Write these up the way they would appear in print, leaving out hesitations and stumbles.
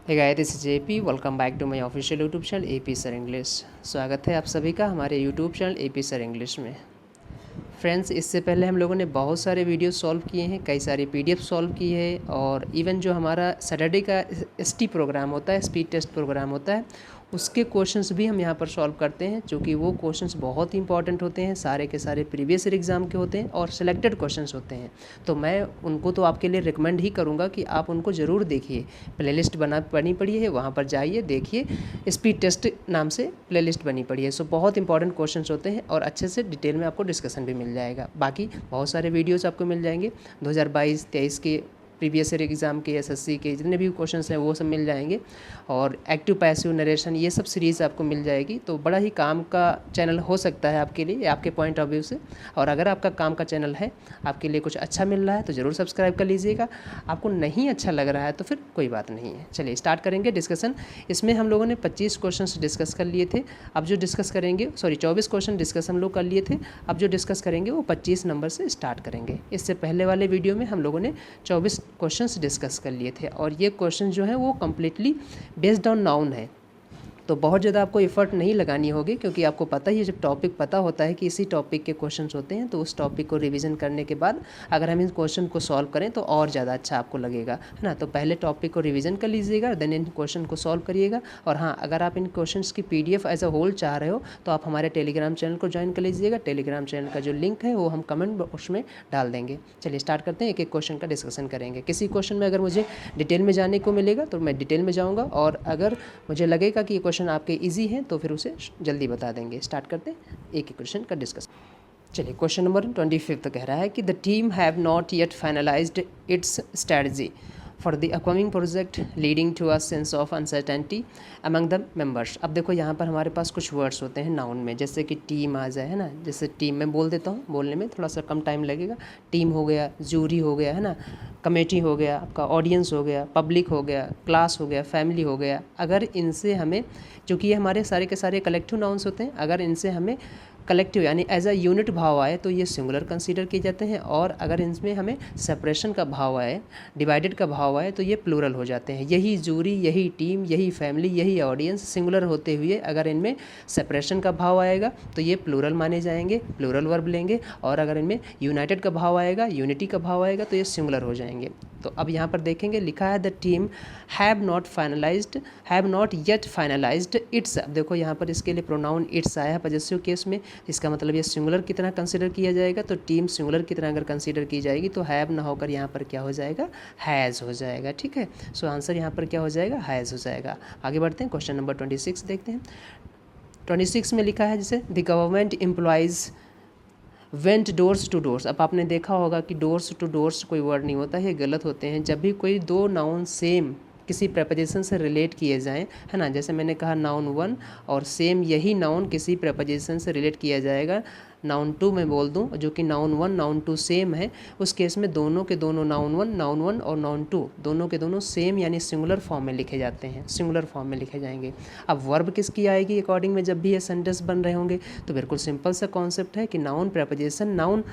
Hey guys, this is AP. Welcome back to my official YouTube channel AP sir English. स्वागत है आप सभी का हमारे YouTube channel AP sir English में। फ्रेंड्स, इससे पहले हम लोगों ने बहुत सारे वीडियो सॉल्व किए हैं, कई सारी पीडीएफ सॉल्व की है और इवन जो हमारा सैटरडे का एसटी प्रोग्राम होता है, स्पीड टेस्ट प्रोग्राम होता है, उसके क्वेश्चंस भी हम यहाँ पर सॉल्व करते हैं, क्योंकि वो क्वेश्चंस बहुत ही इंपॉर्टेंट होते हैं, सारे के सारे प्रीवियस ईयर एग्ज़ाम के होते हैं और सिलेक्टेड क्वेश्चंस होते हैं। तो मैं उनको तो आपके लिए रिकमेंड ही करूँगा कि आप उनको ज़रूर देखिए। प्लेलिस्ट बनी पड़ी है, वहाँ पर जाइए, देखिए, स्पीड टेस्ट नाम से प्लेलिस्ट बनी पड़ी है। सो बहुत इंपॉर्टेंट क्वेश्चंस होते हैं और अच्छे से डिटेल में आपको डिस्कशन भी मिल जाएगा। बाकी बहुत सारे वीडियोज़ आपको मिल जाएंगे 2022-23 के प्रीवियस ईयर एग्ज़ाम के, एसएससी के जितने भी क्वेश्चंस हैं वो सब मिल जाएंगे और एक्टिव पैसिव नरेशन ये सब सीरीज़ आपको मिल जाएगी। तो बड़ा ही काम का चैनल हो सकता है आपके लिए, आपके पॉइंट ऑफ व्यू से। और अगर आपका काम का चैनल है, आपके लिए कुछ अच्छा मिल रहा है तो ज़रूर सब्सक्राइब कर लीजिएगा। आपको नहीं अच्छा लग रहा है तो फिर कोई बात नहीं है। चलिए स्टार्ट करेंगे डिस्कशन। इसमें हम लोगों ने 25 क्वेश्चन डिस्कस कर लिए थे। अब जो डिस्कस करेंगे, 24 क्वेश्चन डिस्कस हम लोग कर लिए थे। अब जो डिस्कस करेंगे वो 25 नंबर से स्टार्ट करेंगे। इससे पहले वाले वीडियो में हम लोगों ने 24 क्वेश्चंस डिस्कस कर लिए थे और ये क्वेश्चन जो है वो कम्प्लीटली बेस्ड ऑन नाउन है। तो बहुत ज़्यादा आपको एफर्ट नहीं लगानी होगी, क्योंकि आपको पता ही है, जब टॉपिक पता होता है कि इसी टॉपिक के क्वेश्चंस होते हैं तो उस टॉपिक को रिवीजन करने के बाद अगर हम इन क्वेश्चन को सॉल्व करें तो और ज़्यादा अच्छा आपको लगेगा, है ना। तो पहले टॉपिक को रिवीजन कर लीजिएगा, देन इन क्वेश्चन को सॉल्व करिएगा। और हाँ, अगर आप इन क्वेश्चंस की PDF एज अ होल चाह रहे हो तो आप हमारे टेलीग्राम चैनल को ज्वाइन कर लीजिएगा। टेलीग्राम चैनल का जो लिंक है वो हम कमेंट बॉक्स में डाल देंगे। चलिए स्टार्ट करते हैं, एक एक क्वेश्चन का डिस्कशन करेंगे। किसी क्वेश्चन में अगर मुझे डिटेल में जाने को मिलेगा तो मैं डिटेल में जाऊँगा, और अगर मुझे लगेगा कि ये क्वेश्चन आपके ईजी है तो फिर उसे जल्दी बता देंगे। स्टार्ट करते हैं एक एक क्वेश्चन का डिस्कस। चलिए क्वेश्चन नंबर 25 कह रहा है कि the team have not yet finalised its strategy for the upcoming project leading to a sense of uncertainty among the members. अब देखो यहाँ पर हमारे पास कुछ वर्ड्स होते हैं नाउन में, जैसे कि टीम आ जाए, है ना। जैसे टीम में बोल देता हूँ, बोलने में थोड़ा सा कम टाइम लगेगा। टीम हो गया, जूरी हो गया, है ना, कमेटी हो गया, आपका ऑडियंस हो गया, पब्लिक हो गया, क्लास हो गया, फैमिली हो गया। अगर इनसे हमें, चूँकि ये हमारे सारे के सारे कलेक्टिव नाउन्स होते हैं, अगर इनसे हमें कलेक्टिव यानी एज अ यूनिट भाव आए तो ये सिंगुलर कंसीडर किए जाते हैं, और अगर इनमें हमें सेपरेशन का भाव आए, डिवाइडेड का भाव आए, तो ये प्लूरल हो जाते हैं। यही जूरी, यही टीम, यही फैमिली, यही ऑडियंस सिंगुलर होते हुए अगर इनमें सेपरेशन का भाव आएगा तो ये प्लूरल माने जाएंगे, प्लूरल वर्ब लेंगे। और अगर इनमें यूनाइटेड का भाव आएगा, यूनिटी का भाव आएगा, तो ये सिंगुलर हो जाएंगे। तो अब यहाँ पर देखेंगे, लिखा है the team have not yet finalised it's. अब देखो यहाँ पर इसके लिए प्रोनाउन इट्स आया है पॉजेसिव केस में। इसका मतलब ये सिंगुलर की तरह कंसीडर किया जाएगा। तो टीम सिंगुलर की तरह अगर कंसीडर की जाएगी तो हैव ना होकर यहाँ पर क्या हो जाएगा, हैज़ हो जाएगा। ठीक है, सो आंसर यहाँ पर क्या हो जाएगा, हैज़ हो जाएगा। आगे बढ़ते हैं, क्वेश्चन नंबर 26 देखते हैं। 26 में लिखा है जैसे the government employees went doors to doors. अब आपने देखा होगा कि डोर्स टू डोर्स कोई वर्ड नहीं होता है, गलत होते हैं। जब भी कोई दो नाउन सेम किसी प्रपोजिशन से रिलेट किए जाएं, है ना, जैसे मैंने कहा नाउन 1 और सेम यही नाउन किसी प्रपोजिशन से रिलेट किया जाएगा, नाउन 2 मैं बोल दूं, जो कि नाउन 1 नाउन 2 सेम है, उस केस में दोनों के दोनों नाउन 1 और नाउन 2 दोनों के दोनों सेम यानी सिंगुलर फॉर्म में लिखे जाते हैं, सिंगुलर फॉर्म में लिखे जाएंगे। अब वर्ब किसकी आएगी अकॉर्डिंग में जब भी ये सेंटेंस बन रहे होंगे, तो बिल्कुल सिंपल सा कॉन्सेप्ट है कि नाउन प्रपोजिशन नाउन।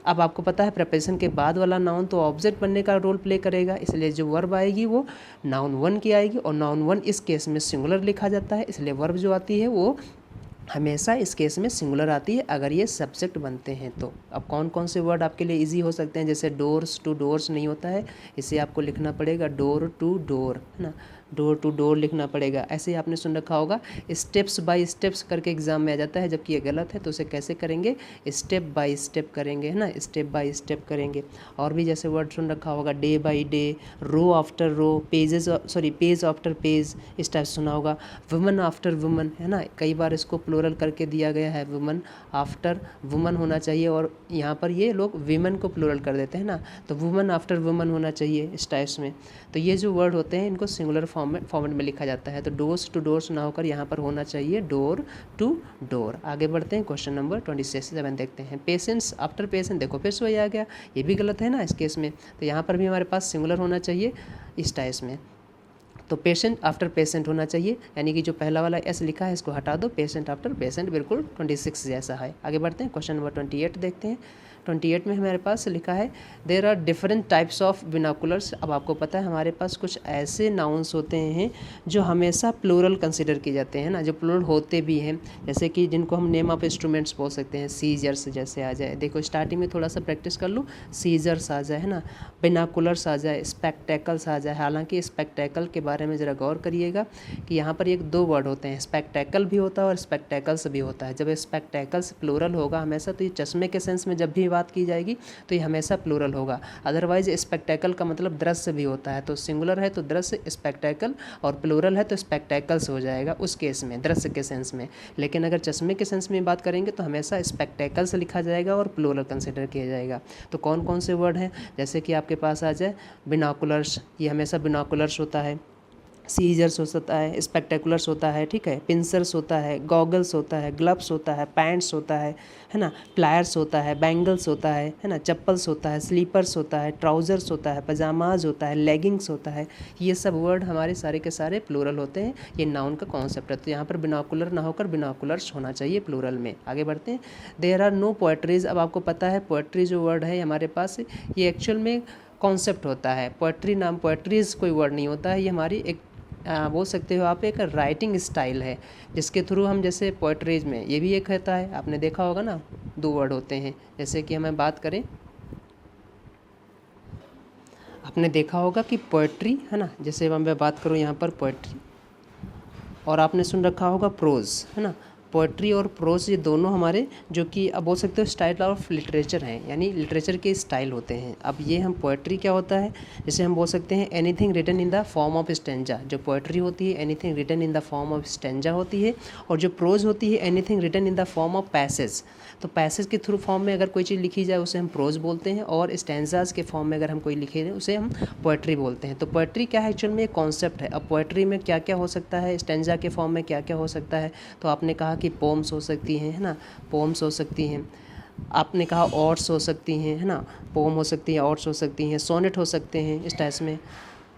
अब आपको पता है प्रपोजिशन के बाद वाला नाउन तो ऑब्जेक्ट बनने का रोल प्ले करेगा, इसलिए जो वर्ब आएगी वो नाउन 1 की आएगी, और नाउन 1 इस केस में सिंगुलर लिखा जाता है, इसलिए वर्ब जो आती है वो हमेशा इस केस में सिंगुलर आती है अगर ये सब्जेक्ट बनते हैं तो। अब कौन कौन से वर्ड आपके लिए इजी हो सकते हैं, जैसे डोर्स टू डोर्स नहीं होता है, इसे आपको लिखना पड़ेगा डोर टू डोर, है ना, डोर टू डोर लिखना पड़ेगा। ऐसे ही आपने सुन रखा होगा स्टेप्स बाय स्टेप्स करके एग्जाम में आ जाता है, जबकि ये गलत है। तो उसे कैसे करेंगे, स्टेप बाय स्टेप करेंगे, है ना, स्टेप बाय स्टेप करेंगे। और भी जैसे वर्ड सुन रखा होगा day by day, row after row, page after page, इस टाइप सुना होगा। वुमन आफ्टर वुमन, है ना, कई बार इसको प्लूरल करके दिया गया है, वुमन आफ्टर वुमन होना चाहिए, और यहाँ पर ये लोग वीमन को प्लूरल कर देते हैं ना, तो वुमन आफ्टर वुमन होना चाहिए इस टाइप्स में। तो ये जो वर्ड होते हैं इनको सिंगुलर फॉर्मेट में लिखा जाता है। तो डोर्स टू डोर्स ना होकर यहाँ पर होना चाहिए डोर टू डोर। आगे बढ़ते हैं, क्वेश्चन नंबर 27 देखते हैं। पेशेंट्स आफ्टर पेशेंट, देखो फिर से वही आ गया, ये भी गलत है ना इस केस में। तो यहाँ पर भी हमारे पास सिंगुलर होना चाहिए इस टाइप्स में। तो पेशेंट आफ्टर पेशेंट होना चाहिए, यानी कि जो पहला वाला एस लिखा है इसको हटा दो, पेशेंट आफ्टर पेशेंट बिल्कुल 26 जैसा है। आगे बढ़ते हैं, क्वेश्चन नंबर 28 देखते हैं। 28 में हमारे पास लिखा है there are different types of binoculars. अब आपको पता है हमारे पास कुछ ऐसे नाउन्स होते हैं जो हमेशा प्लूरल कंसिडर किए जाते हैं ना, जो प्लूरल होते भी हैं, जैसे कि जिनको हम नेम ऑफ इंस्ट्रूमेंट्स बोल सकते हैं। सीजर्स जैसे आ जाए, देखो स्टार्टिंग में थोड़ा सा प्रैक्टिस कर लो, सीजर्स आ जाए है ना, बिनोकुलर्स आ जाए, स्पेक्टेकल्स आ जाए। हालांकि स्पेक्टेकल के बारे में ज़रा गौर करिएगा कि यहाँ पर एक दो वर्ड होते हैं, स्पेक्टेकल भी होता है और स्पेक्टेकल्स भी होता है। जब स्पेक्टेकल्स प्लूरल होगा हमेशा, तो ये चश्मे के सेंस में जब भी बात की जाएगी तो ये हमेशा प्लूरल होगा। अदरवाइज स्पेक्टेकल का मतलब दृश्य भी होता है, तो सिंगुलर है तो दृश्य स्पेक्टेकल और प्लूरल है तो स्पेक्टेकल्स हो जाएगा उस केस में, दृश्य के सेंस में। लेकिन अगर चश्मे के सेंस में बात करेंगे तो हमेशा स्पेक्टेकल्स लिखा जाएगा और प्लूरल कंसिडर किया जाएगा। तो कौन कौन से वर्ड हैं, जैसे कि आपके पास आ जाए बिनोकुलर्स, ये हमेशा बिनोकुलर्स होता है। सीजर्स होता है, स्पेक्टेकुलर्स होता है, ठीक है, पिंसर्स होता है, गॉगल्स होता है, ग्लव्स होता है, पैंट्स होता है ना, प्लायर्स होता है, बैंगल्स होता है ना, चप्पल्स होता है, स्लीपर्स होता है, ट्राउज़र्स होता है, पजामाज होता है, लेगिंग्स होता है। ये सब वर्ड हमारे सारे के सारे प्लूरल होते हैं। ये नाउन का कॉन्सेप्ट है, तो यहाँ पर बिनोकुलर ना होकर बिनोकुलर्स होना चाहिए प्लूरल में। आगे बढ़ते हैं। There are no poetries. अब आपको पता है पोएट्री जो वर्ड है हमारे पास, ये एक्चुअल में कॉन्सेप्ट होता है। पोएट्री नाम, पोएट्रीज कोई वर्ड नहीं होता है, ये हमारी एक बोल सकते हो आप एक राइटिंग स्टाइल है, जिसके थ्रू हम, जैसे पोएट्रीज में ये भी एक रहता है, आपने देखा होगा ना, दो वर्ड होते हैं। जैसे कि हमें बात करें, आपने देखा होगा कि पोएट्री है ना, जैसे मैं बात करूँ यहाँ पर पोएट्री, और आपने सुन रखा होगा प्रोज, है ना। पोएट्री और प्रोज ये दोनों हमारे जो कि अब बोल सकते हो स्टाइल ऑफ लिटरेचर हैं, यानी लिटरेचर के स्टाइल होते हैं। अब ये हम पोएट्री क्या होता है, जैसे हम बोल सकते हैं anything written in the form of stanza. जो पोएट्री होती है anything written in the form of stanza होती है, और जो प्रोज होती है anything written in the form of passage. तो पैसेज के थ्रू फॉर्म में अगर कोई चीज़ लिखी जाए उसे हम प्रोज बोलते हैं, और स्टेंजाज के फॉर्म में अगर हम कोई लिखे दें उसे हम पोएट्री बोलते हैं। तो पोएट्री क्या है, एक्चुअल में एक कॉन्सेप्ट है। अब पोएट्री में क्या क्या हो सकता है, स्टेंजा के फॉर्म में क्या क्या हो सकता है, तो आपने कहा कि पोम्स हो सकती हैं, है ना, पोम्स हो सकती हैं। आपने कहा ऑट्स हो सकती हैं, है ना, पोम हो सकती है, ऑट्स हो सकती हैं, सोनेट हो सकते हैं इस टाइप में।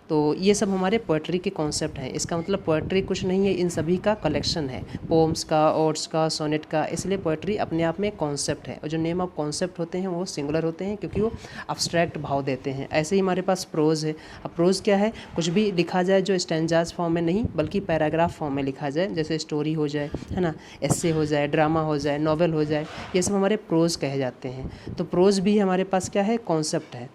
तो ये सब हमारे पोएट्री के कॉन्सेप्ट हैं। इसका मतलब पोएट्री कुछ नहीं है, इन सभी का कलेक्शन है, पोम्स का, ऑट्स का, सोनेट का। इसलिए पोएट्री अपने आप में कॉन्सेप्ट है, और जो नेम ऑफ कॉन्सेप्ट होते हैं वो सिंगुलर होते हैं, क्योंकि वो अब्स्ट्रैक्ट भाव देते हैं। ऐसे ही हमारे पास प्रोज है। अब प्रोज क्या है, कुछ भी लिखा जाए जो स्टैंजाज फॉर्म में नहीं बल्कि पैराग्राफ फॉर्म में लिखा जाए, जैसे स्टोरी हो जाए, है ना, एस्से हो जाए, ड्रामा हो जाए, नॉवेल हो जाए, ये सब हमारे प्रोज कहे जाते हैं। तो प्रोज भी हमारे पास क्या है, कॉन्सेप्ट है।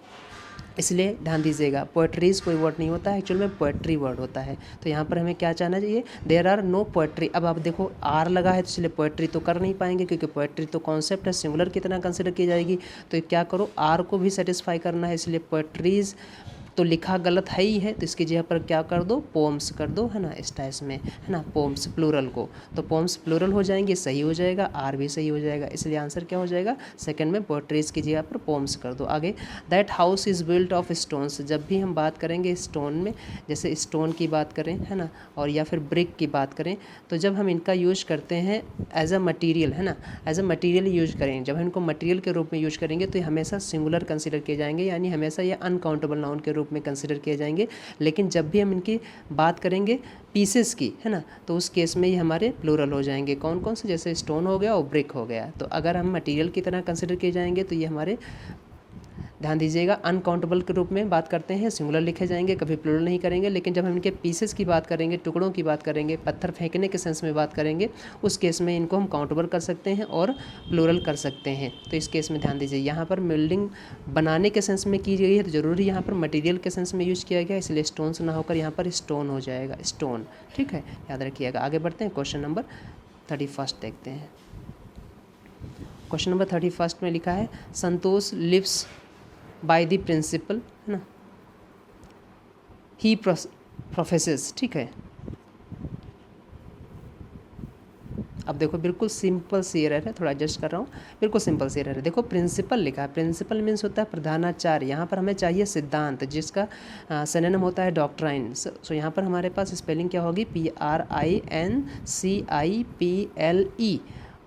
इसलिए ध्यान दीजिएगा, पोएट्रीज कोई वर्ड नहीं होता है, एक्चुअल में पोएट्री वर्ड होता है। तो यहाँ पर हमें क्या चाहना चाहिए, देयर आर नो पोएट्री। अब आप देखो आर लगा है तो इसलिए पोएट्री तो कर नहीं पाएंगे, क्योंकि पोएट्री तो कॉन्सेप्ट है, सिंगुलर कितना कंसिडर की जाएगी। तो क्या करो, आर को भी सेटिस्फाई करना है, इसलिए पोएट्रीज तो लिखा गलत है ही है, तो इसकी जगह पर क्या कर दो, पोम्स कर दो, है ना, इस टाइप में, है ना, पोम्स प्लूरल को। तो पोम्स प्लूरल हो जाएंगे, सही हो जाएगा, आर भी सही हो जाएगा, इसलिए आंसर क्या हो जाएगा, सेकंड में पोएट्रीज की जगह पर पोम्स कर दो। आगे, that house is built of stones. जब भी हम बात करेंगे स्टोन में, जैसे स्टोन की बात करें, है ना, और या फिर ब्रिक की बात करें, तो जब हम इनका यूज करते हैं एज अ मटीरियल, है ना, एज अ मटीरियल यूज करें, जब हम इनको मटीरियल के रूप में यूज करेंगे तो ये हमेशा सिंगुलर कंसिडर किए जाएंगे, यानी हमेशा ये अनकाउंटेबल नाउन के रूप में कंसिडर किए जाएंगे। लेकिन जब भी हम इनकी बात करेंगे पीसेस की, है ना, तो उस केस में ये हमारे प्लूरल हो जाएंगे। कौन कौन से, जैसे स्टोन हो गया और ब्रिक हो गया। तो अगर हम मटेरियल की तरह कंसिडर किए जाएंगे तो ये हमारे, ध्यान दीजिएगा, अनकाउंटेबल के रूप में बात करते हैं, सिंगुलर लिखे जाएंगे, कभी प्लूरल नहीं करेंगे। लेकिन जब हम इनके पीसेस की बात करेंगे, टुकड़ों की बात करेंगे, पत्थर फेंकने के सेंस में बात करेंगे, उस केस में इनको हम काउंटेबल कर सकते हैं और प्लूरल कर सकते हैं। तो इस केस में ध्यान दीजिए, यहाँ पर बिल्डिंग बनाने के सेंस में की गई है तो ज़रूरी यहाँ पर मटीरियल के सेंस में यूज़ किया गया, इसलिए स्टोन्स ना होकर यहाँ पर स्टोन हो जाएगा, स्टोन। ठीक है, याद रखिएगा। आगे बढ़ते हैं, क्वेश्चन नंबर 31 देखते हैं। क्वेश्चन नंबर 31 में लिखा है, संतोष लिव्स बाय द प्रिंसिपल, है ना, ही प्रोफेसेस। ठीक है, अब देखो बिल्कुल सिंपल सी एरर है, थोड़ा एडजस्ट कर रहा हूँ, बिल्कुल सिंपल सी एरर है। देखो प्रिंसिपल लिखा है, प्रिंसिपल मीन्स होता है प्रधानाचार्य, यहाँ पर हमें चाहिए सिद्धांत, जिसका सिनोनिम होता है डॉक्ट्राइन। सो यहाँ पर हमारे पास स्पेलिंग क्या होगी, PRINCIPLE,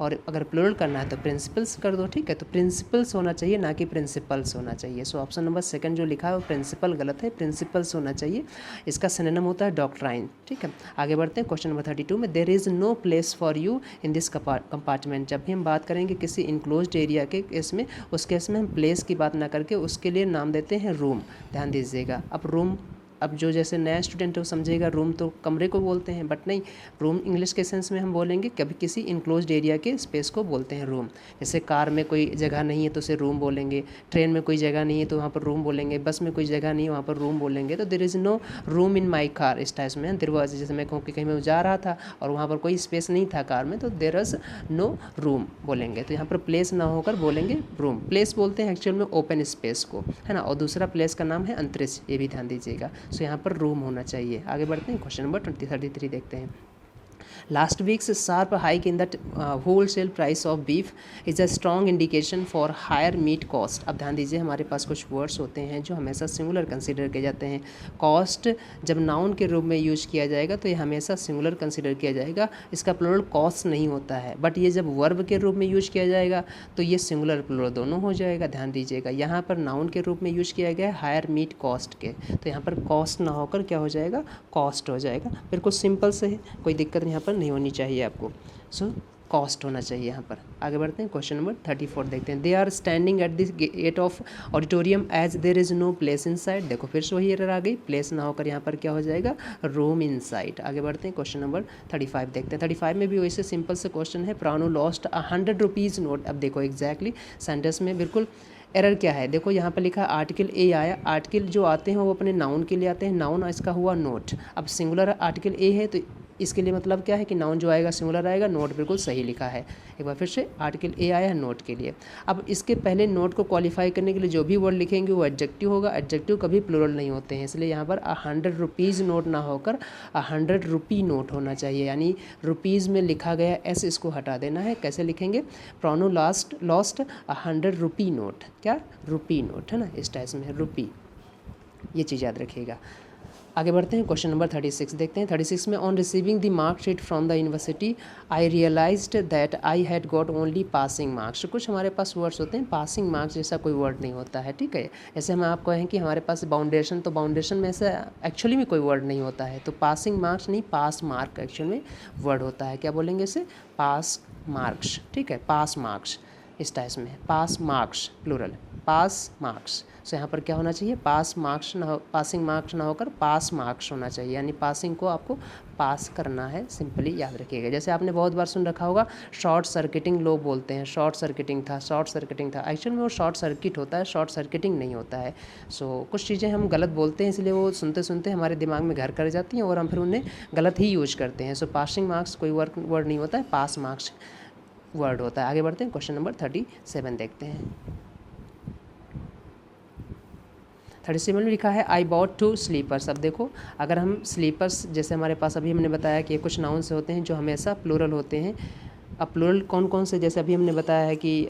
और अगर प्लूरल करना है तो प्रिंसिपल्स कर दो, ठीक है। तो प्रिंसिपल्स होना चाहिए, ना कि प्रिंसिपल्स होना चाहिए। सो ऑप्शन नंबर सेकंड जो लिखा है वो प्रिंसिपल गलत है, प्रिंसिपल्स होना चाहिए। इसका सिनोनिम होता है डॉक्ट्राइन, ठीक है। आगे बढ़ते हैं क्वेश्चन नंबर 32 में। There is no place for you in this compartment. जब भी हम बात करेंगे किसी इनक्लोज्ड एरिया के केस में, उस केस में हम प्लेस की बात ना करके उसके लिए नाम देते हैं रूम। ध्यान दीजिएगा। अब रूम, अब जो जैसे नया स्टूडेंट है वो समझेगा रूम तो कमरे को बोलते हैं, बट नहीं, रूम इंग्लिश के सेंस में हम बोलेंगे कभी किसी इनक्लोज्ड एरिया के स्पेस को बोलते हैं रूम। जैसे कार में कोई जगह नहीं है तो उसे रूम बोलेंगे, ट्रेन में कोई जगह नहीं है तो वहाँ पर रूम बोलेंगे, बस में कोई जगह नहीं है वहाँ पर रूम बोलेंगे। तो there is no room in my car, इस टाइप में देयर वाज, जैसे मैं कहूँ कि कहीं मैं जा रहा था और वहाँ पर कोई स्पेस नहीं था कार में, तो देयर इज़ नो रूम बोलेंगे। तो यहाँ पर प्लेस ना होकर बोलेंगे रूम। प्लेस बोलते हैं एक्चुअल में ओपन स्पेस को, है ना। और दूसरा प्लेस का नाम है अंतरिक्ष, ये भी ध्यान दीजिएगा। सो यहाँ पर रूम होना चाहिए। आगे बढ़ते हैं क्वेश्चन नंबर 33 देखते हैं। Last week's sharp hike in the wholesale price of beef is a strong indication for higher meat cost। अब ध्यान दीजिए, हमारे पास कुछ वर्ड्स होते हैं जो हमेशा सिंगुलर कंसीडर किए जाते हैं। कॉस्ट जब नाउन के रूप में यूज किया जाएगा तो ये हमेशा सिंगुलर कंसीडर किया जाएगा, इसका प्लूरल कॉस्ट नहीं होता है। बट ये जब वर्ब के रूप में यूज किया जाएगा तो ये सिंगुलर प्लूरल दोनों हो जाएगा। ध्यान दीजिएगा, यहाँ पर नाउन के रूप में यूज किया गया है हायर मीट कॉस्ट के, तो यहाँ पर कॉस्ट ना होकर क्या हो जाएगा, कॉस्ट हो जाएगा। बिल्कुल सिंपल से है, कोई दिक्कत यहाँ पर नहीं होनी चाहिए आपको। सो कॉस्ट होना चाहिए यहाँ पर। आगे बढ़ते हैं क्वेश्चन नंबर 34 देखते हैं। They are standing at this gate of auditorium as there is no place inside. देखो फिर से वही एरर आ गई, प्लेस ना होकर यहाँ पर क्या हो जाएगा, रूम इन साइड। आगे बढ़ते हैं क्वेश्चन नंबर 35 देखते हैं। 35 में भी वैसे सिंपल से क्वेश्चन है, प्राणु लॉस्ट 100 रुपीज़ नोट। अब देखो एग्जैक्टली सेंटेंस में बिल्कुल एरर क्या है, देखो यहाँ पर लिखा आर्टिकल ए आया। आर्टिकल जो आते हैं वो अपने नाउन के लिए आते हैं, नाउन इसका हुआ नोट। अब सिंगुलर आर्टिकल ए है तो इसके लिए मतलब क्या है कि नाउन जो आएगा सिंगुलर आएगा, नोट बिल्कुल सही लिखा है। एक बार फिर से आर्टिकल ए आया है नोट के लिए। अब इसके पहले नोट को क्वालिफाई करने के लिए जो भी वर्ड लिखेंगे वो एडजेक्टिव होगा। एडजेक्टिव कभी प्लूरल नहीं होते हैं, इसलिए यहाँ पर 100 रुपीज़ नोट ना होकर 100 रुपी नोट होना चाहिए। यानी रुपीज़ में लिखा गया एस, इसको हटा देना है। कैसे लिखेंगे, प्रोनो लॉस्ट 100 रुपी नोट, क्या रुपी नोट, है ना, इस टाइप में रुपी, ये चीज़ याद रखिएगा। आगे बढ़ते हैं क्वेश्चन नंबर 36 देखते हैं। 36 में on receiving the marksheet from the university I realised that I had got only passing marks. कुछ हमारे पास वर्ड्स होते हैं, पासिंग मार्क्स जैसा कोई वर्ड नहीं होता है, ठीक है। ऐसे हम आपको कहें कि हमारे पास बाउंडेशन, तो बाउंडेशन में ऐसा एक्चुअली में कोई वर्ड नहीं होता है, तो पासिंग मार्क्स नहीं, पास मार्क एक्चुअल में वर्ड होता है। क्या बोलेंगे इसे, पास मार्क्स, ठीक है, पास मार्क्स इस टाइप में, pass marks plural, pass marks. सो यहाँ पर क्या होना चाहिए, पास मार्क्स ना हो, पासिंग मार्क्स ना होकर पास मार्क्स होना चाहिए। यानी पासिंग को आपको पास करना है, सिंपली याद रखिएगा। जैसे आपने बहुत बार सुन रखा होगा शॉर्ट सर्किटिंग लोग बोलते हैं, शॉर्ट सर्किटिंग था, शॉर्ट सर्किटिंग था। एक्चुअल में वो शॉर्ट सर्किट होता है, शॉर्ट सर्किटिंग नहीं होता है। सो कुछ चीज़ें हम गलत बोलते हैं, इसलिए वो सुनते सुनते हमारे दिमाग में घर कर जाती हैं और हम फिर उन्हें गलत ही यूज करते हैं। सो पासिंग मार्क्स कोई वर्ड नहीं होता है, पास मार्क्स वर्ड होता है। आगे बढ़ते हैं क्वेश्चन नंबर 37 देखते हैं। 37 में लिखा है आई बॉट 2 स्लीपर्स। अब देखो अगर हम स्लीपर्स, जैसे हमारे पास अभी हमने बताया कि कुछ नाउन से होते हैं जो हमेशा प्लूरल होते हैं। अब प्लूरल कौन कौन से, जैसे अभी हमने बताया है कि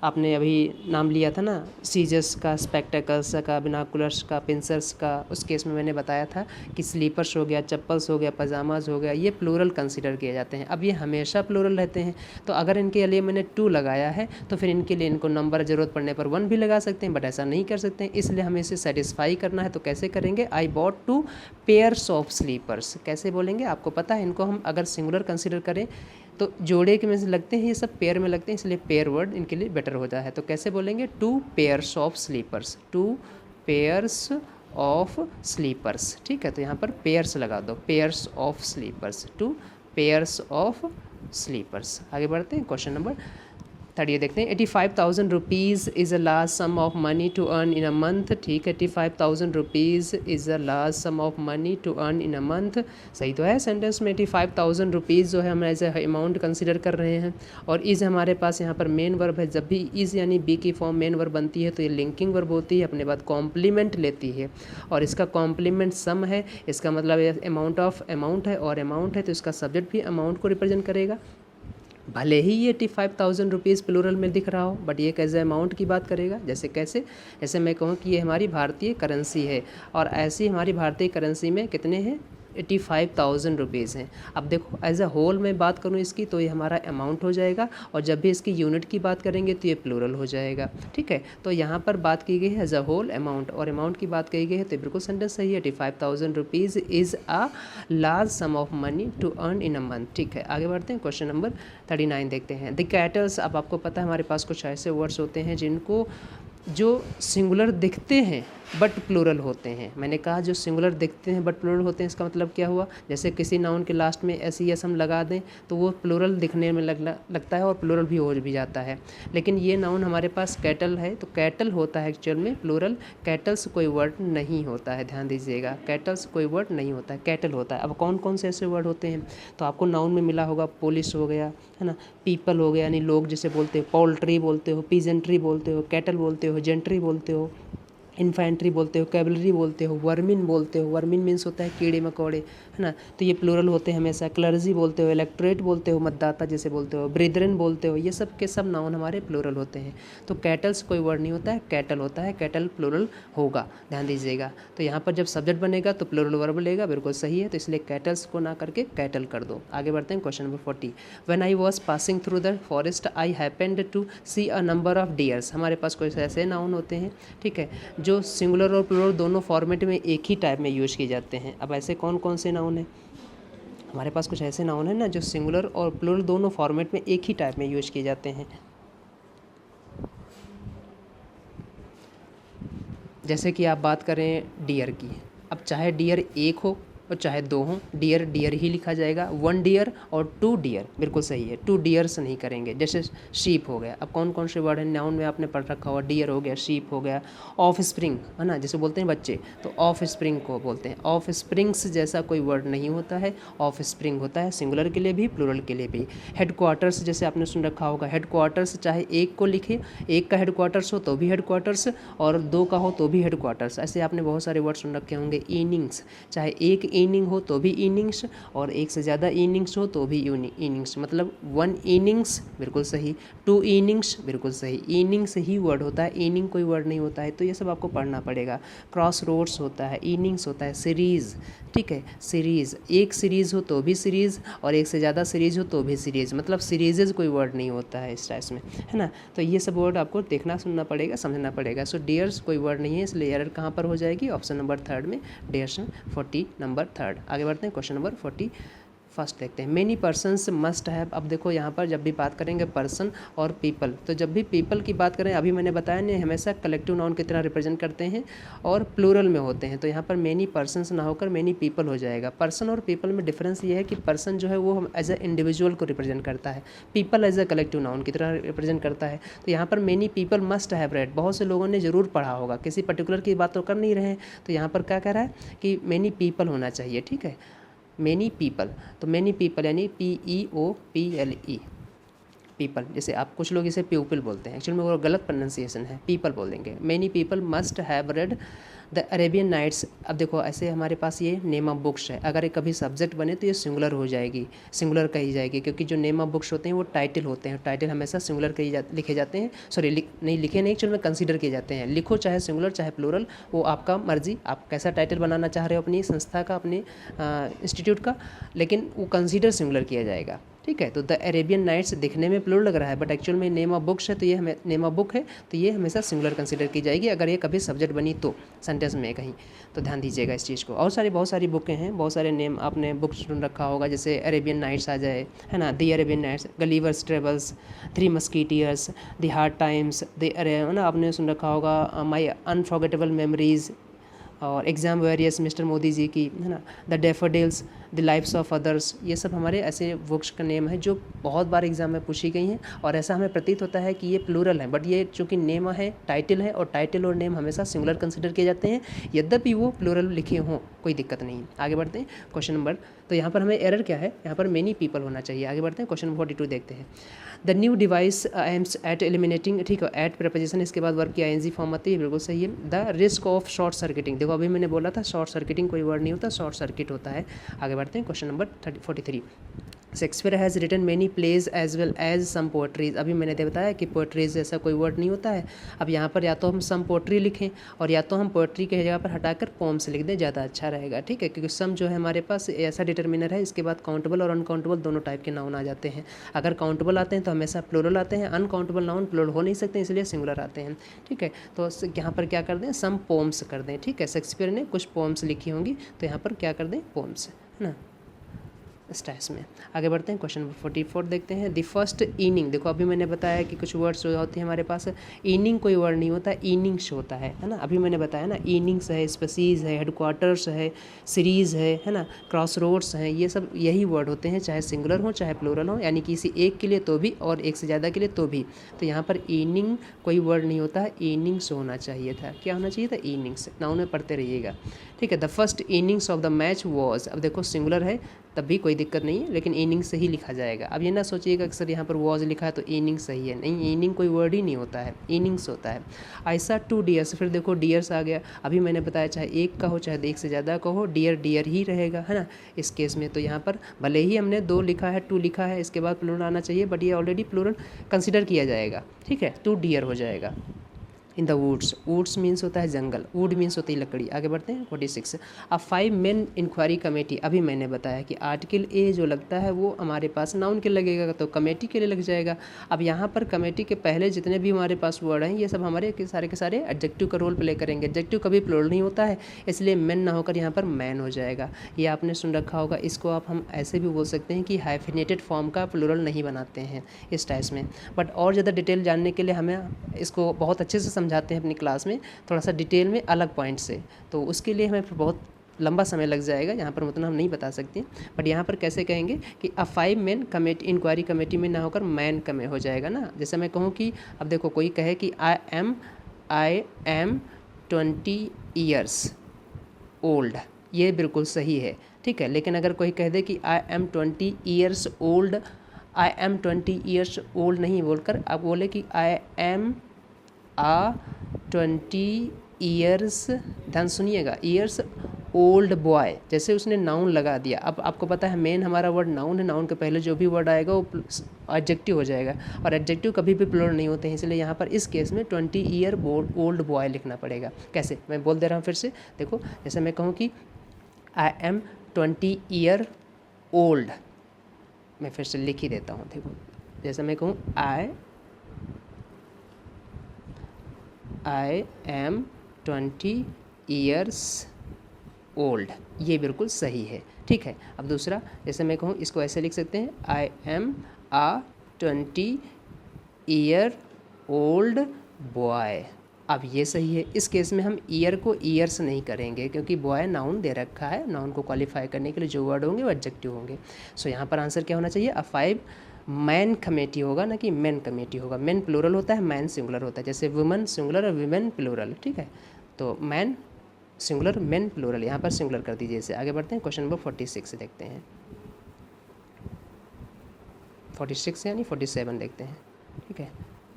आपने अभी नाम लिया था ना, सीजर्स का, स्पेक्टेकल्स का, बिनाकुलर्स का, पिंसर्स का, उस केस में मैंने बताया था कि स्लीपर्स हो गया, चप्पल्स हो गया, पजामाज हो गया, ये प्लूरल कंसीडर किए जाते हैं। अब ये हमेशा प्लूरल रहते हैं, तो अगर इनके लिए मैंने 2 लगाया है तो फिर इनके लिए इनको नंबर ज़रूरत पड़ने पर 1 भी लगा सकते हैं, बट ऐसा नहीं कर सकते हैं, इसलिए हमें इसे सेटिस्फाई करना है। तो कैसे करेंगे, I bought 2 pairs of slippers. कैसे बोलेंगे, आपको पता है, इनको हम अगर सिंगुलर कंसीडर करें तो जोड़े के में से लगते हैं, ये सब पेयर में लगते हैं, इसलिए पेयर वर्ड इनके लिए बेटर होता है। तो कैसे बोलेंगे, 2 pairs of slippers, 2 pairs of slippers, ठीक है। तो यहाँ पर पेयर्स लगा दो, pairs of slippers, 2 pairs of slippers. आगे बढ़ते हैं क्वेश्चन नंबर 30 देखते हैं। 85,000 rupees is a large sum of money to earn in a month, ठीक है। 85,000 rupees is a large sum of money to earn in a month, सही तो है सेंटेंस में। 85,000 रुपीज़ जो है हम एज ए अमाउंट कंसिडर कर रहे हैं, और इज़ हमारे पास यहाँ पर मेन वर्ब है। जब भी इज़ यानी बी की फॉर्म मेन वर्ब बनती है तो ये लिंकिंग वर्ब होती है, अपने बाद कॉम्प्लीमेंट लेती है, और इसका कॉम्प्लीमेंट सम है, इसका मतलब अमाउंट ऑफ अमाउंट है, और अमाउंट है तो इसका सब्जेक्ट भी अमाउंट को रिप्रेजेंट करेगा। भले ही ये 85,000 रुपीज़ प्लूरल में दिख रहा हो, बट ये कैसे अमाउंट की बात करेगा, जैसे कैसे, जैसे मैं कहूँ कि ये हमारी भारतीय करेंसी है, और ऐसी हमारी भारतीय करेंसी में कितने हैं, 85,000 रुपीज़ हैं। अब देखो एज अ होल मैं बात करूँ इसकी तो ये हमारा अमाउंट हो जाएगा, और जब भी इसकी यूनिट की बात करेंगे तो ये प्लूरल हो जाएगा। ठीक है, तो यहाँ पर बात की गई है एज अ होल अमाउंट, और अमाउंट की बात की गई है तो बिल्कुल सेंटेंस सही है। 85,000 rupees is a large sum of money to earn in a month. ठीक है, आगे बढ़ते हैं, क्वेश्चन नंबर 39 देखते हैं। द कैटल्स, अब आपको पता है हमारे पास कुछ ऐसे वर्ड्स होते हैं जिनको जो सिंगुलर दिखते हैं बट प्लूरल होते हैं। मैंने कहा जो सिंगुलर दिखते हैं बट प्लूरल होते हैं, इसका मतलब क्या हुआ, जैसे किसी नाउन के लास्ट में एस ई एस हम लगा दें तो वो प्लूरल दिखने में लगता है और प्लूरल भी हो भी जाता है। लेकिन ये नाउन हमारे पास कैटल है तो कैटल होता है एक्चुअल में प्लूरल, कैटल्स कोई वर्ड नहीं होता है, ध्यान दीजिएगा, कैटल्स कोई वर्ड नहीं होता है, कैटल होता है। अब कौन कौन से ऐसे वर्ड होते हैं तो आपको नाउन में मिला होगा, पुलिस हो गया, है ना, पीपल हो गया यानी लोग जिसे बोलते हो, पोल्ट्री बोलते हो, पीजेंट्री बोलते हो, कैटल बोलते हो, जेंट्री बोलते हो, इन्फेंट्री बोलते हो, कैवलरी बोलते हो, वर्मिन बोलते हो, वर्मिन मीन्स होता है कीड़े मकोड़े, है ना, तो ये प्लूरल होते हैं हमेशा। क्लर्जी बोलते हो, इलेक्ट्रेट बोलते हो, मतदाता जैसे बोलते हो, ब्रिदरन बोलते हो, ये सब के सब नाउन हमारे प्लूरल होते हैं। तो कैटल्स कोई वर्ड नहीं होता है, कैटल होता है, कैटल प्लूरल होगा, ध्यान दीजिएगा। तो यहाँ पर जब सब्जेक्ट बनेगा तो प्लूरल वर्ब लेगा, बिल्कुल सही है, तो इसलिए कैटल्स को ना करके कैटल कर दो। आगे बढ़ते हैं, question number 40। When I was passing through the forest I happened to see a number of deers. हमारे पास कोई ऐसे नाउन होते हैं, ठीक है, जो सिंगुलर और प्लूरल दोनों फॉर्मेट में एक ही टाइप में यूज किए जाते हैं। अब ऐसे कौन कौन से नाउन हैं, हमारे पास कुछ ऐसे नाउन है ना जो सिंगुलर और प्लूरल दोनों फॉर्मेट में एक ही टाइप में यूज किए जाते हैं। जैसे कि आप बात करें डियर की, अब चाहे डियर एक हो और चाहे दो हों, डियर डियर ही लिखा जाएगा, 1 डियर और 2 डियर, बिल्कुल सही है, 2 डियर्स नहीं करेंगे। जैसे शीप हो गया, अब कौन कौन से वर्ड है नाउन में आपने पढ़ रखा हुआ, डियर हो गया, शीप हो गया, ऑफ स्प्रिंग, है ना, जैसे बोलते हैं बच्चे तो ऑफ स्प्रिंग को बोलते हैं। ऑफ स्प्रिंग्स जैसा कोई वर्ड नहीं होता है, ऑफ स्प्रिंग होता है सिंगुलर के लिए भी प्लूरल के लिए भी। हेड क्वार्टर्स जैसे आपने सुन रखा होगा, हेड क्वार्टर्स चाहे एक को लिखे, एक का हेड क्वार्टर्स हो तो भी हेड क्वार्टर्स, और 2 का हो तो भी हेड क्वार्टर्स। ऐसे आपने बहुत सारे वर्ड सुन रखे होंगे। इनिंग्स, चाहे एक इनिंग हो तो भी इनिंग्स, और एक से ज़्यादा इनिंग्स हो तो भी इनिंग्स, मतलब 1 इनिंग्स, बिल्कुल सही, 2 इनिंग्स, बिल्कुल सही, इनिंग्स ही वर्ड होता है, इनिंग कोई वर्ड नहीं होता है, तो ये सब आपको पढ़ना पड़ेगा। क्रॉस रोड्स होता है, इनिंग्स होता है, सीरीज़, ठीक है, सीरीज़, एक सीरीज़ हो तो भी सीरीज़, और एक से ज़्यादा सीरीज़ हो तो भी सीरीज़, मतलब सीरीजेज कोई वर्ड नहीं होता है इस टाइप में, है ना। तो ये सब वर्ड आपको देखना सुनना पड़ेगा, समझना पड़ेगा। सो डियर्स कोई वर्ड नहीं है, इसलिए एरर कहाँ पर हो जाएगी, ऑप्शन नंबर 3 में, डियर्स 40 नंबर 3। आगे बढ़ते हैं, क्वेश्चन नंबर 40 फर्स्ट देखते हैं। मेनी पर्सन्स मस्ट हैव, अब देखो यहाँ पर जब भी बात करेंगे पर्सन और पीपल, तो जब भी पीपल की बात करें, अभी मैंने बताया नहीं, हमेशा कलेक्टिव नाउन की तरह रिप्रेजेंट करते हैं और प्लूरल में होते हैं, तो यहाँ पर मेनी पर्सन्स ना होकर मेनी पीपल हो जाएगा। पर्सन और पीपल में डिफरेंस ये है कि पर्सन जो है वो हम एज अ इंडिविजुअल को रिप्रेजेंट करता है, people as a collective noun की तरह रिप्रेजेंट करता है। तो यहाँ पर many people must have read, बहुत से लोगों ने ज़रूर पढ़ा होगा, किसी पर्टिकुलर की बात तो कर नहीं रहे हैं, तो यहाँ पर क्या कह रहा है कि मेनी पीपल होना चाहिए, ठीक है, मैनी पीपल, तो मैनी पीपल यानी PEOPLE, पीपल, जैसे आप कुछ लोग इसे प्यूपल बोलते हैं, एक्चुअली में वो गलत प्रोनाउंसिएशन है, पीपल बोल देंगे। Many people must have read the Arabian Nights. अब देखो ऐसे हमारे पास ये नेम ऑफ बुक्स है, अगर ये कभी सब्जेक्ट बने तो ये सिंगुलर हो जाएगी, सिंगुलर कही जाएगी, क्योंकि जो नेम ऑफ बुक्स होते हैं वो टाइटल होते हैं, टाइटल हमेशा सिंगुलर लिखे जाते हैं, सॉरी नहीं लिखे नहीं, एक्चुअल में कंसीडर किए जाते हैं। लिखो चाहे सिंगुलर चाहे प्लूरल, वो आपका मर्जी, आप कैसा टाइटल बनाना चाह रहे हो अपनी संस्था का, अपने इंस्टीट्यूट का, लेकिन वो कंसीडर सिंगुलर किया जाएगा, ठीक है। तो द अरेबियन नाइट्स दिखने में प्लूरल लग रहा है, बट एक्चुअल में नेम ऑफ बुक्स है, तो ये हमें नेम ऑफ बुक है, तो ये हमेशा सिंगुलर कंसीडर की जाएगी अगर ये कभी सब्जेक्ट बनी तो सेंटेंस में कहीं, तो ध्यान दीजिएगा इस चीज़ को। और बहुत सारी बुकें हैं, बहुत सारे नेम आपने बुक्स सुन रखा होगा, जैसे अरेबियन नाइट्स आ जाए, है ना, the Arabian Nights, Gulliver's travels, 3 musketeers, the hard times, है ना, आपने सुन रखा होगा माई अनफॉरगेटेबल मेमोरीज, और exam warriors mister Modi ji की, है ना, the daffodils, the lives of others, ये सब हमारे ऐसे बुक्स का नेम है जो बहुत बार एग्जाम में पूछी गई हैं, और ऐसा हमें प्रतीत होता है कि ये प्लूरल है, बट ये चूँकि नेम है, टाइटल है, और टाइटल और नेम हमेशा सिंगुलर कंसिडर किए जाते हैं, यद्यपि वो प्लूरल लिखे हों, कोई दिक्कत नहीं। आगे बढ़ते हैं, क्वेश्चन नंबर, तो यहाँ पर हमें एरर क्या है, यहाँ पर मेनी पीपल होना चाहिए। आगे बढ़ते हैं, क्वेश्चन 42 देखते हैं। The new device aims at eliminating, ठीक है, एट प्रपोजिशन, इसके बाद वर्ब की ING फॉर्म आती है, बिल्कुल सही है। The risk of short circuiting, देखो अभी मैंने बोला था शॉर्ट सर्किटिंग कोई वर्ड नहीं होता, शॉर्ट सर्किट होता है। आगे बढ़ते हैं, question number 43। Shakespeare has written many plays as well as some poetries. अभी मैंने बताया कि पोएट्रीज जैसा कोई वर्ड नहीं होता है। अब यहाँ पर या तो हम सम पोएट्री लिखें और या तो हम पोएट्री की जगह पर हटाकर पोम्स लिख दें, ज़्यादा अच्छा रहेगा, ठीक है, क्योंकि सम जो है हमारे पास ऐसा डिटर्मिनर है, इसके बाद काउंटेबल और अनकाउंटेबल दोनों टाइप के नाउन आ जाते हैं। अगर काउंटेबल आते हैं तो हमेशा प्लूरल आते हैं, अनकाउंटेबल नाउन प्लूरल हो नहीं सकते, इसलिए सिंगुलर आते हैं, ठीक है। तो यहाँ पर क्या कर दें, सम पोम्स कर दें, ठीक है। शेक्सपियर ने कुछ पोम्स लिखी होंगी तो यहाँ पर क्या कर दें, पोम्स, है ना, स्टाइल्स में। आगे बढ़ते हैं, क्वेश्चन नंबर 44 देखते हैं। द फर्स्ट इनिंग, देखो अभी मैंने बताया कि कुछ वर्ड्स जो होते हैं हमारे पास, इनिंग कोई वर्ड नहीं होता, इनिंग्स होता है ना। अभी मैंने बताया ना, इनिंग्स है, स्पीसीज है, हेडक्वार्टर्स है, सीरीज़ है ना, क्रॉस रोड्स हैं, ये सब यही वर्ड होते हैं, चाहे सिंगुलर हो चाहे प्लूरल हो, यानी किसी एक के लिए तो भी और एक से ज़्यादा के लिए तो भी। तो यहाँ पर इनिंग कोई वर्ड नहीं होता है, इनिंग्स होना चाहिए था। क्या होना चाहिए था, इनिंग्स। नाउन में पढ़ते रहिएगा, ठीक है। The first innings of the match was, अब देखो सिंगुलर है तब भी कोई दिक्कत नहीं है, लेकिन इनिंग से ही लिखा जाएगा। अब ये ना सोचिएगा कि सर यहाँ पर वॉज लिखा है तो इनिंग सही है, नहीं, इनिंग कोई वर्ड ही नहीं होता है, इनिंग्स होता है। आई सॉ 2 डियर्स, फिर देखो डियर्स आ गया। अभी मैंने बताया चाहे एक का हो चाहे एक से ज़्यादा का हो, डियर डियर ही रहेगा, है ना, इस केस में। तो यहाँ पर भले ही हमने 2 लिखा है, 2 लिखा है, इसके बाद प्लूरल आना चाहिए, बट ये ऑलरेडी प्लूरल कंसिडर किया जाएगा, ठीक है, 2 डियर हो जाएगा। In the woods, woods means होता है जंगल, वुड मीन्स होती है लकड़ी। आगे बढ़ते हैं 46। अब 5 मेन इंक्वायरी कमेटी, अभी मैंने बताया कि आर्टिकल ए जो लगता है वो हमारे पास नाउन के लगेगा तो कमेटी के लिए लग जाएगा। अब यहाँ पर कमेटी के पहले जितने भी हमारे पास वर्ड हैं ये सब हमारे के सारे एडजेक्टिव का रोल प्ले करेंगे। एडजेक्टिव कभी प्लूरल नहीं होता है, इसलिए मेन ना होकर यहाँ पर मैन हो जाएगा। ये आपने सुन रखा होगा, इसको आप हम ऐसे भी बोल सकते हैं कि हाइफिनेटेड फॉर्म का प्लूरल नहीं बनाते हैं इस टाइप्स में। बट और ज़्यादा डिटेल जानने के लिए हमें इसको बहुत अच्छे से समझाते हैं अपनी क्लास में, थोड़ा सा डिटेल में अलग पॉइंट से, तो उसके लिए हमें बहुत लंबा समय लग जाएगा, यहाँ पर उतना हम नहीं बता सकते। बट यहाँ पर कैसे कहेंगे कि अ 5 मेन कमेटी, इंक्वायरी कमेटी में ना होकर मैन कमे हो जाएगा ना। जैसे मैं कहूँ कि अब देखो कोई कहे कि आई एम 20 ईयर्स ओल्ड, ये बिल्कुल सही है, ठीक है। लेकिन अगर कोई कह दे कि I am 20 years old, I am 20 years old नहीं बोलकर आप बोले कि आई एम 20 ईयर्स, ध्यान सुनिएगा, ईयर्स ओल्ड बॉय, जैसे उसने नाउन लगा दिया। अब आपको पता है मेन हमारा वर्ड नाउन है, नाउन के पहले जो भी वर्ड आएगा वो एडजेक्टिव हो जाएगा, और एडजेक्टिव कभी भी प्लूरल नहीं होते हैं, इसलिए यहाँ पर इस केस में 20 ईयर ओल्ड बॉय लिखना पड़ेगा। कैसे, मैं बोल दे रहा हूँ फिर से, देखो जैसे मैं कहूँ कि आई एम 20 ईयर ओल्ड, मैं फिर से लिख ही देता हूँ, देखो जैसे मैं कहूँ आई एम 20 ईयर्स ओल्ड, ये बिल्कुल सही है, ठीक है। अब दूसरा, जैसे मैं कहूँ इसको ऐसे लिख सकते हैं, I am 20 year old boy, अब ये सही है। इस केस में हम ईयर को ईयर्स नहीं करेंगे, क्योंकि बॉय नाउन दे रखा है, नाउन को क्वालिफाई करने के लिए जो वर्ड होंगे वो एडजेक्टिव होंगे। सो यहाँ पर आंसर क्या होना चाहिए, अ 5 मैन कमेटी होगा, ना कि मेन कमेटी होगा। मेन प्लूरल होता है, मैन सिंगुलर होता है, जैसे वुमेन सिंगुलर और वीमेन प्लूरल, ठीक है। तो मैन सिंगुलर, मेन प्लूरल, यहाँ पर सिंगुलर कर दीजिए इसे। आगे बढ़ते हैं, क्वेश्चन नंबर 46 देखते हैं, 46 यानी 47 देखते हैं, ठीक है।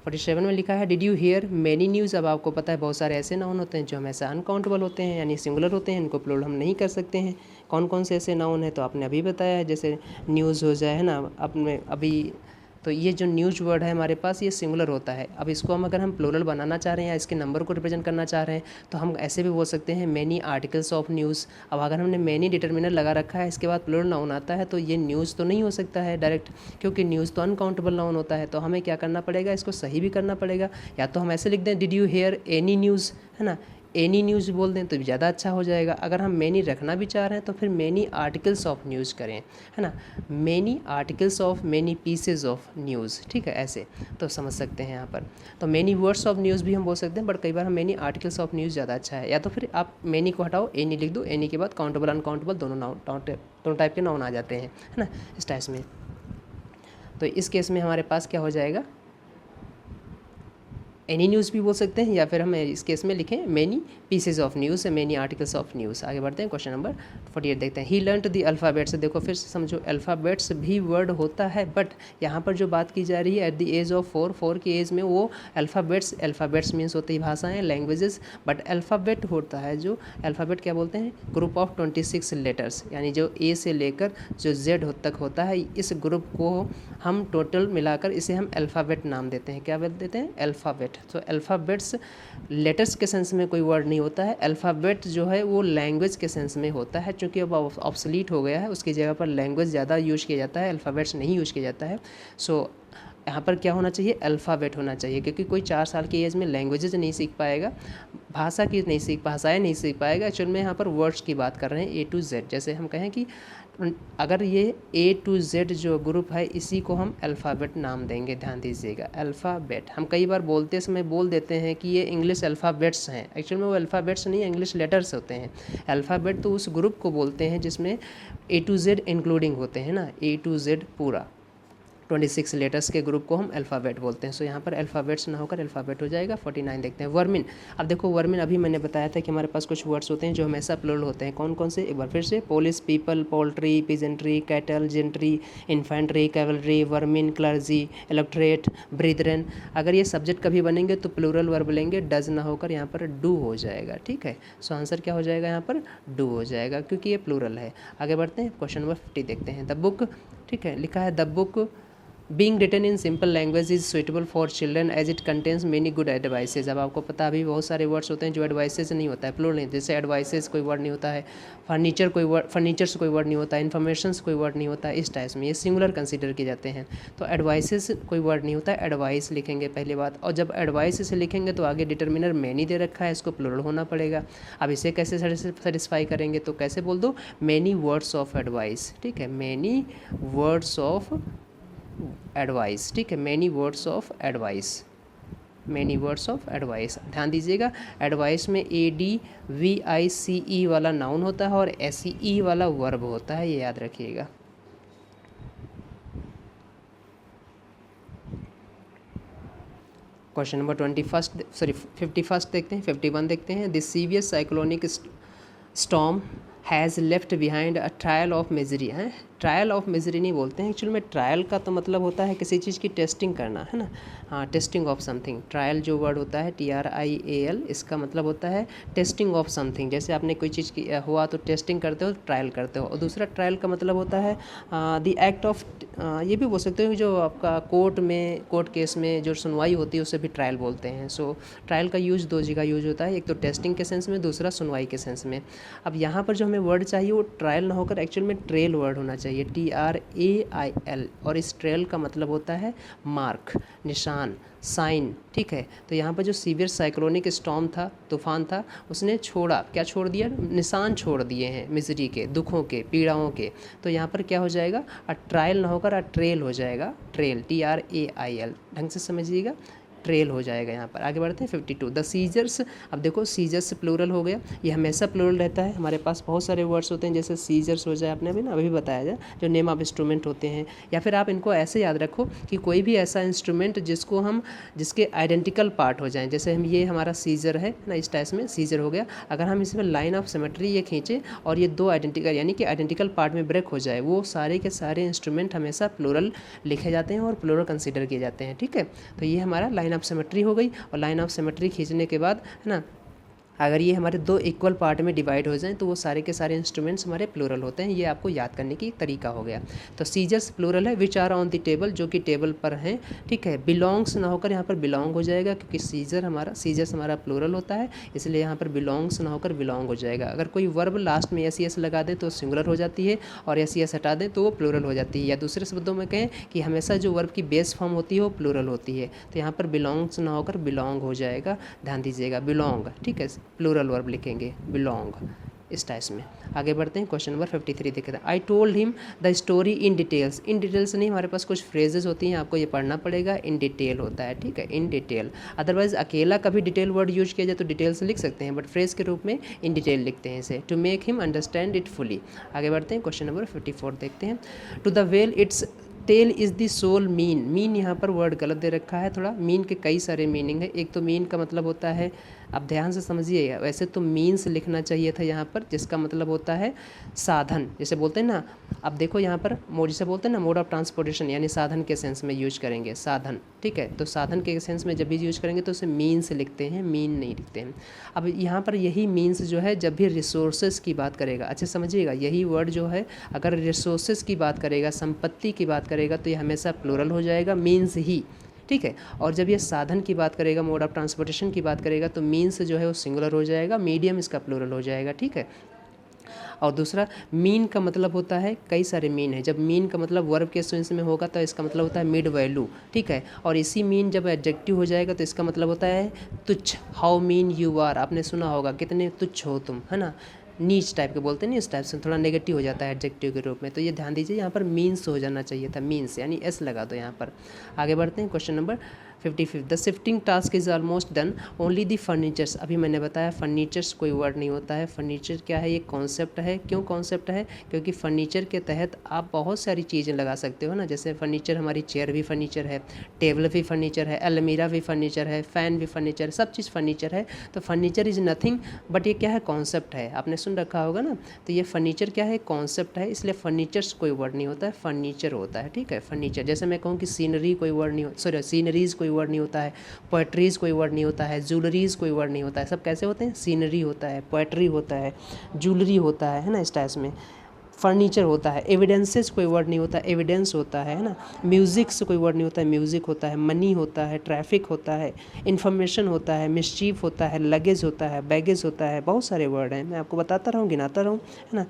47 में लिखा है did you here many news. अब आपको पता है बहुत सारे ऐसे नाउन होते हैं जो हमेशा अनकाउंटेबल होते हैं, यानी सिंगुलर होते हैं, इनको प्लूरल हम नहीं कर सकते हैं। कौन कौन से ऐसे नाउन है तो आपने अभी बताया है, जैसे न्यूज़ हो जाए, है ना, अपने अभी। तो ये जो न्यूज़ वर्ड है हमारे पास, ये सिंगुलर होता है। अब इसको हम अगर हम प्लूरल बनाना चाह रहे हैं या इसके नंबर को रिप्रेजेंट करना चाह रहे हैं तो हम ऐसे भी बोल सकते हैं मैनी आर्टिकल्स ऑफ न्यूज़। अब अगर हमने मैनी डिटर्मिनर लगा रखा है, इसके बाद प्लूरल नाउन आता है, तो ये न्यूज़ तो नहीं हो सकता है डायरेक्ट, क्योंकि न्यूज़ तो अनकाउंटेबल नाउन होता है। तो हमें क्या करना पड़ेगा, इसको सही भी करना पड़ेगा। या तो हम ऐसे लिख दें did you hear any news, है ना, एनी न्यूज़ बोल दें तो ज़्यादा अच्छा हो जाएगा। अगर हम मैनी रखना भी चाह रहे हैं तो फिर मैनी आर्टिकल्स ऑफ न्यूज़ करें, है ना, many articles of many pieces of news, ठीक है, ऐसे तो समझ सकते हैं यहाँ पर। तो मैनी वर्ड्स ऑफ न्यूज़ भी हम बोल सकते हैं, बट कई बार हम मैनी आर्टिकल्स ऑफ न्यूज़ ज़्यादा अच्छा है। या तो फिर आप मैनी को हटाओ, एनी लिख दो, एनी के बाद काउंटेबल अनकाउंटेबल दोनों टाइप के नाउन आ जाते हैं, है ना, इस टाइप में। तो इस केस में हमारे पास क्या हो जाएगा, एनी न्यूज़ भी बोल सकते हैं, या फिर हम इस केस में लिखें many pieces of news, many articles of news. आगे बढ़ते हैं, क्वेश्चन नंबर 48 देखते हैं। ही लर्नड द अल्फ़ाबेट्स। देखो फिर से समझो, अल्फ़ाबेट्स भी वर्ड होता है, बट यहाँ पर जो बात की जा रही है एट द एज ऑफ 4 की एज में वो अल्फ़ाबेट्स मीन्स होती है भाषाएँ, लैंग्वेजेस, बट अल्फ़ाबेट होता है जो अल्फ़ाबेट क्या बोलते हैं, ग्रुप ऑफ 26 लेटर्स, यानी जो ए से लेकर जो जेड तक होता है, इस ग्रुप को हम टोटल मिलाकर इसे हम अल्फ़ाबेट नाम देते हैं। क्या देते हैं? अल्फ़ाबेट। तो अल्फ़ाबेट्स लेटर्स के सेंस में कोई वर्ड नहीं होता है, अल्फ़ाबेट जो है वो लैंग्वेज के सेंस में होता है, क्योंकि अब ऑब्सोलीट हो गया है, उसकी जगह पर लैंग्वेज ज़्यादा यूज किया जाता है, अल्फ़ाबेट्स नहीं यूज किया जाता है। सो यहाँ पर क्या होना चाहिए? अल्फ़ाबेट होना चाहिए, क्योंकि कोई 4 साल की एज में लैंग्वेजेज नहीं सीख पाएगा, भाषाएँ नहीं सीख पाएगा। एक्चुअल में यहाँ पर वर्ड्स की बात कर रहे हैं, ए टू जेड। जैसे हम कहें कि अगर ये ए टू जेड जो ग्रुप है, इसी को हम अल्फ़ाबेट नाम देंगे। ध्यान दीजिएगा, अल्फ़ाबेट। हम कई बार बोलते समय बोल देते हैं कि ये इंग्लिश अल्फ़ाबेट्स हैं, एक्चुअल में वो अल्फ़ाबेट्स नहीं, इंग्लिश लेटर्स होते हैं। अल्फ़ाबेट तो उस ग्रुप को बोलते हैं जिसमें ए टू जेड इंक्लूडिंग होते हैं ना, ए टू जेड पूरा 26 लेटर्स के ग्रुप को हम अल्फ़ाबेट बोलते हैं। सो यहाँ पर अल्फ़ाबेट्स ना होकर अल्फ़ाबेट हो जाएगा। 49 देखते हैं, वर्मिन। अब देखो वर्मिन, अभी मैंने बताया था कि हमारे पास कुछ वर्ड्स होते हैं जो हमेशा प्लूरल होते हैं। कौन कौन से? एक बार फिर से, police, people, poultry, peasantry, cattle, gentry, infantry, cavalry, vermin, clergy, electorate, brethren. अगर ये सब्जेक्ट कभी बनेंगे तो प्लूरल वर्ब लेंगे, डज ना होकर यहाँ पर डू हो जाएगा। ठीक है, सो आंसर क्या हो जाएगा? यहाँ पर डू हो जाएगा, क्योंकि ये प्लूरल है। आगे बढ़ते हैं, क्वेश्चन नंबर 50 देखते हैं। द बुक, ठीक है, लिखा है the book being written in simple language is suitable for children as it contains many good advices। अब आपको पता अभी बहुत सारे वर्ड्स होते हैं जो एडवाइसेस नहीं होता है, प्लूरल नहीं, जैसे एडवाइसेस कोई वर्ड नहीं होता है, फर्नीचर्स कोई वर्ड नहीं होता है, इन्फॉर्मेशंस कोई वर्ड नहीं होता है, इस टाइप में ये सिंगुलर कंसीडर किए जाते हैं। तो एडवाइसेस कोई वर्ड नहीं होता है, एडवाइस लिखेंगे पहली बात। और जब एडवाइस से लिखेंगे तो आगे डिटर्मिनर मैनी दे रखा है, इसको प्लूरल होना पड़ेगा। अब इसे कैसे सेटिस्फाई करेंगे? तो कैसे बोल दो, मैनी वर्ड्स ऑफ एडवाइस। ठीक है, मैनी वर्ड्स ऑफ एडवाइस। ठीक है, many words of advice, many words of advice. ध्यान दीजिएगा, एडवाइस में ADVICE वाला नाउन होता है और SEE वाला वर्ब होता है, ये याद रखिएगा। क्वेश्चन नंबर 51 देखते हैं, 51 देखते हैं। This severe cyclonic storm has left behind a trial of misery. है, ट्रायल ऑफ मिजरी नहीं बोलते हैं, एक्चुअल में ट्रायल का तो मतलब होता है किसी चीज़ की टेस्टिंग करना, है ना। हाँ, टेस्टिंग ऑफ समथिंग। ट्रायल जो वर्ड होता है TRIAL, इसका मतलब होता है टेस्टिंग ऑफ समथिंग। जैसे आपने कोई चीज़ की हुआ तो टेस्टिंग करते हो, ट्रायल करते हो। और दूसरा ट्रायल का मतलब होता है द एक्ट ऑफ, ये भी बोल सकते हो जो आपका कोर्ट केस में जो सुनवाई होती है उसे भी ट्रायल बोलते हैं। सो ट्रायल का यूज 2 जगह यूज होता है, एक तो टेस्टिंग के सेंस में, दूसरा सुनवाई के सेंस में। अब यहाँ पर जो हमें वर्ड चाहिए वो ट्रायल ना होकर एक्चुअल में ट्रेल वर्ड होना चाहिए, TRAIL। और इस ट्रेल का मतलब होता है मार्क, निशान, साइन। ठीक है, तो यहाँ पर जो सीवियर साइक्लोनिक स्टॉर्म था, तूफान था, उसने छोड़ा, क्या छोड़ दिया? निशान छोड़ दिए हैं मिजरी के, दुखों के, पीड़ाओं के। तो यहाँ पर क्या हो जाएगा? ट्रायल ना होकर ट्रेल हो जाएगा, ट्रेल, TRAIL। ढंग से समझिएगा, ट्रेल हो जाएगा। यहाँ पर आगे बढ़ते हैं 52, द सीजर्स। अब देखो सीजर्स प्लूरल हो गया, ये हमेशा प्लूरल रहता है। हमारे पास बहुत सारे वर्ड्स होते हैं, जैसे सीजर्स हो जाए, आपने अभी बताया जाए, जो नेम ऑफ इंस्ट्रूमेंट होते हैं। या फिर आप इनको ऐसे याद रखो कि कोई भी ऐसा इंस्ट्रूमेंट जिसके आइडेंटिकल पार्ट हो जाएं, जैसे हम ये हमारा सीजर है ना, इस टाइप में सीजर हो गया। अगर हम इसमें लाइन ऑफ सिमेट्री ये खींचें और ये 2 आइडेंटिकल यानी कि आइडेंटिकल पार्ट में ब्रेक हो जाए, वो सारे के सारे इंस्ट्रूमेंट हमेशा प्लूरल लिखे जाते हैं और प्लूरल कंसिडर किए जाते हैं। ठीक है, तो ये हमारा लाइन ऑफ सिमेट्री हो गई। और लाइन ऑफ सिमेट्री खींचने के बाद, है ना, अगर ये हमारे 2 इक्वल पार्ट में डिवाइड हो जाएं तो वो सारे के सारे इंस्ट्रूमेंट्स हमारे प्लूरल होते हैं। ये आपको याद करने की तरीका हो गया। तो सीजर्स प्लूरल है, which are on the table, जो कि टेबल पर हैं। ठीक है, बिलोंग्स ना होकर यहाँ पर बिलोंग हो जाएगा, क्योंकि सीजर्स हमारा प्लूरल होता है, इसलिए यहाँ पर बिलोंग्स ना होकर बिलोंग हो जाएगा। अगर कोई वर्ब लास्ट में SES लगा दे तो सिंगुलर हो जाती है, और SES हटा दे तो वो प्लूरल हो जाती है। या दूसरे शब्दों में कहें कि हमेशा जो वर्ब की बेस फॉर्म होती है वो प्लूरल होती है। तो यहाँ पर बिलोंग्स ना होकर बिलोंग हो जाएगा। ध्यान दीजिएगा, बिलोंग। ठीक है, प्लूरल वर्ब लिखेंगे, बिलोंग, इस टाइप में। आगे बढ़ते हैं, क्वेश्चन नंबर 53 देखते हैं। I told him the story in details. In details नहीं, हमारे पास कुछ फ्रेजेस होती हैं, आपको ये पढ़ना पड़ेगा। इन डिटेल होता है, ठीक है, इन डिटेल। अदरवाइज अकेला कभी डिटेल वर्ड यूज किया जाए तो डिटेल्स लिख सकते हैं, बट फ्रेज के रूप में इन डिटेल लिखते हैं इसे, to make him understand it fully. आगे बढ़ते हैं, क्वेश्चन नंबर 54 देखते हैं। To the well its tale is the sole mean. Mean यहाँ पर वर्ड गलत दे रखा है थोड़ा। मीन के कई सारे मीनिंग है। एक तो मीन का मतलब होता है, अब ध्यान से समझिएगा, वैसे तो मीन्स लिखना चाहिए था यहाँ पर, जिसका मतलब होता है साधन, जैसे बोलते हैं ना। अब देखो यहाँ पर जैसे बोलते हैं ना मोड ऑफ ट्रांसपोर्टेशन, यानी साधन के सेंस में यूज करेंगे साधन, ठीक है। तो साधन के सेंस में जब भी यूज करेंगे तो उसे मीन्स लिखते हैं, मीन नहीं लिखते हैं। अब यहाँ पर यही मीन्स जो है जब भी रिसोर्सेज की बात करेगा, अच्छा समझिएगा, यही वर्ड जो है अगर रिसोर्सेज की बात करेगा, संपत्ति की बात करेगा, तो ये हमेशा प्लूरल हो जाएगा, मीन्स ही, ठीक है। और जब ये साधन की बात करेगा, मोड ऑफ ट्रांसपोर्टेशन की बात करेगा, तो मीन्स जो है वो सिंगुलर हो जाएगा, मीडियम इसका प्लूरल हो जाएगा, ठीक है। और दूसरा मीन का मतलब होता है, कई सारे मीन है। जब मीन का मतलब वर्ब के सेंस में होगा तो इसका मतलब होता है मिड वैल्यू, ठीक है। और इसी मीन जब एडजेक्टिव हो जाएगा तो इसका मतलब होता है तुच्छ, हाउ मीन यू आर, आपने सुना होगा कितने तुच्छ हो तुम, है ना, नीच टाइप के बोलते हैं नहीं, इस टाइप से थोड़ा नेगेटिव हो जाता है एडजेक्टिव के रूप में। तो ये ध्यान दीजिए, यहाँ पर मीन्स हो जाना चाहिए था, मीन्स यानी एस लगा दो यहाँ पर। आगे बढ़ते हैं, question number 55, the shifting task is almost done, only the furnitures. अभी मैंने बताया फर्नीचर्स कोई वर्ड नहीं होता है, फर्नीचर क्या है, ये कॉन्सेप्ट है। क्यों कॉन्सेप्ट है? क्योंकि फर्नीचर के तहत आप बहुत सारी चीज़ें लगा सकते हो ना, जैसे फर्नीचर, हमारी चेयर भी फर्नीचर है, टेबल भी फर्नीचर है, अलमीरा भी फर्नीचर है, फ़ैन भी फर्नीचर है, सब चीज़ फर्नीचर है। तो फर्नीचर इज़ नथिंग बट ये क्या है, कॉन्सेप्ट है, आपने सुन रखा होगा ना। तो ये फर्नीचर क्या है, कॉन्सेप्ट है, इसलिए फर्नीचर्स कोई वर्ड नहीं होता है, फर्नीचर होता है, ठीक है। फर्नीचर, जैसे मैं कहूँ कि सीनरी कोई वर्ड नहीं, सॉरी सीनरीज़ कोई वर्ड नहीं होता है, पोएट्रीज़ कोई वर्ड नहीं होता है, ज्वेलरीज़ कोई वर्ड नहीं होता है, सब कैसे होते हैं, सीनरी होता है, पोएट्री होता है, ज्वेलरी होता है ना, इस टाइप में। फर्नीचर होता है, एविडेंसेस कोई वर्ड नहीं होता, एविडेंस होता है ना। म्यूज़िक से कोई वर्ड नहीं होता है, म्यूज़िक होता है। मनी होता है, ट्रैफिक होता है, इन्फॉर्मेशन होता है, मिस्चीफ होता है, लगेज होता है, बैगेज होता है, बहुत सारे वर्ड हैं, मैं आपको बताता रहूँ, गिनाता रहूँ, है ना।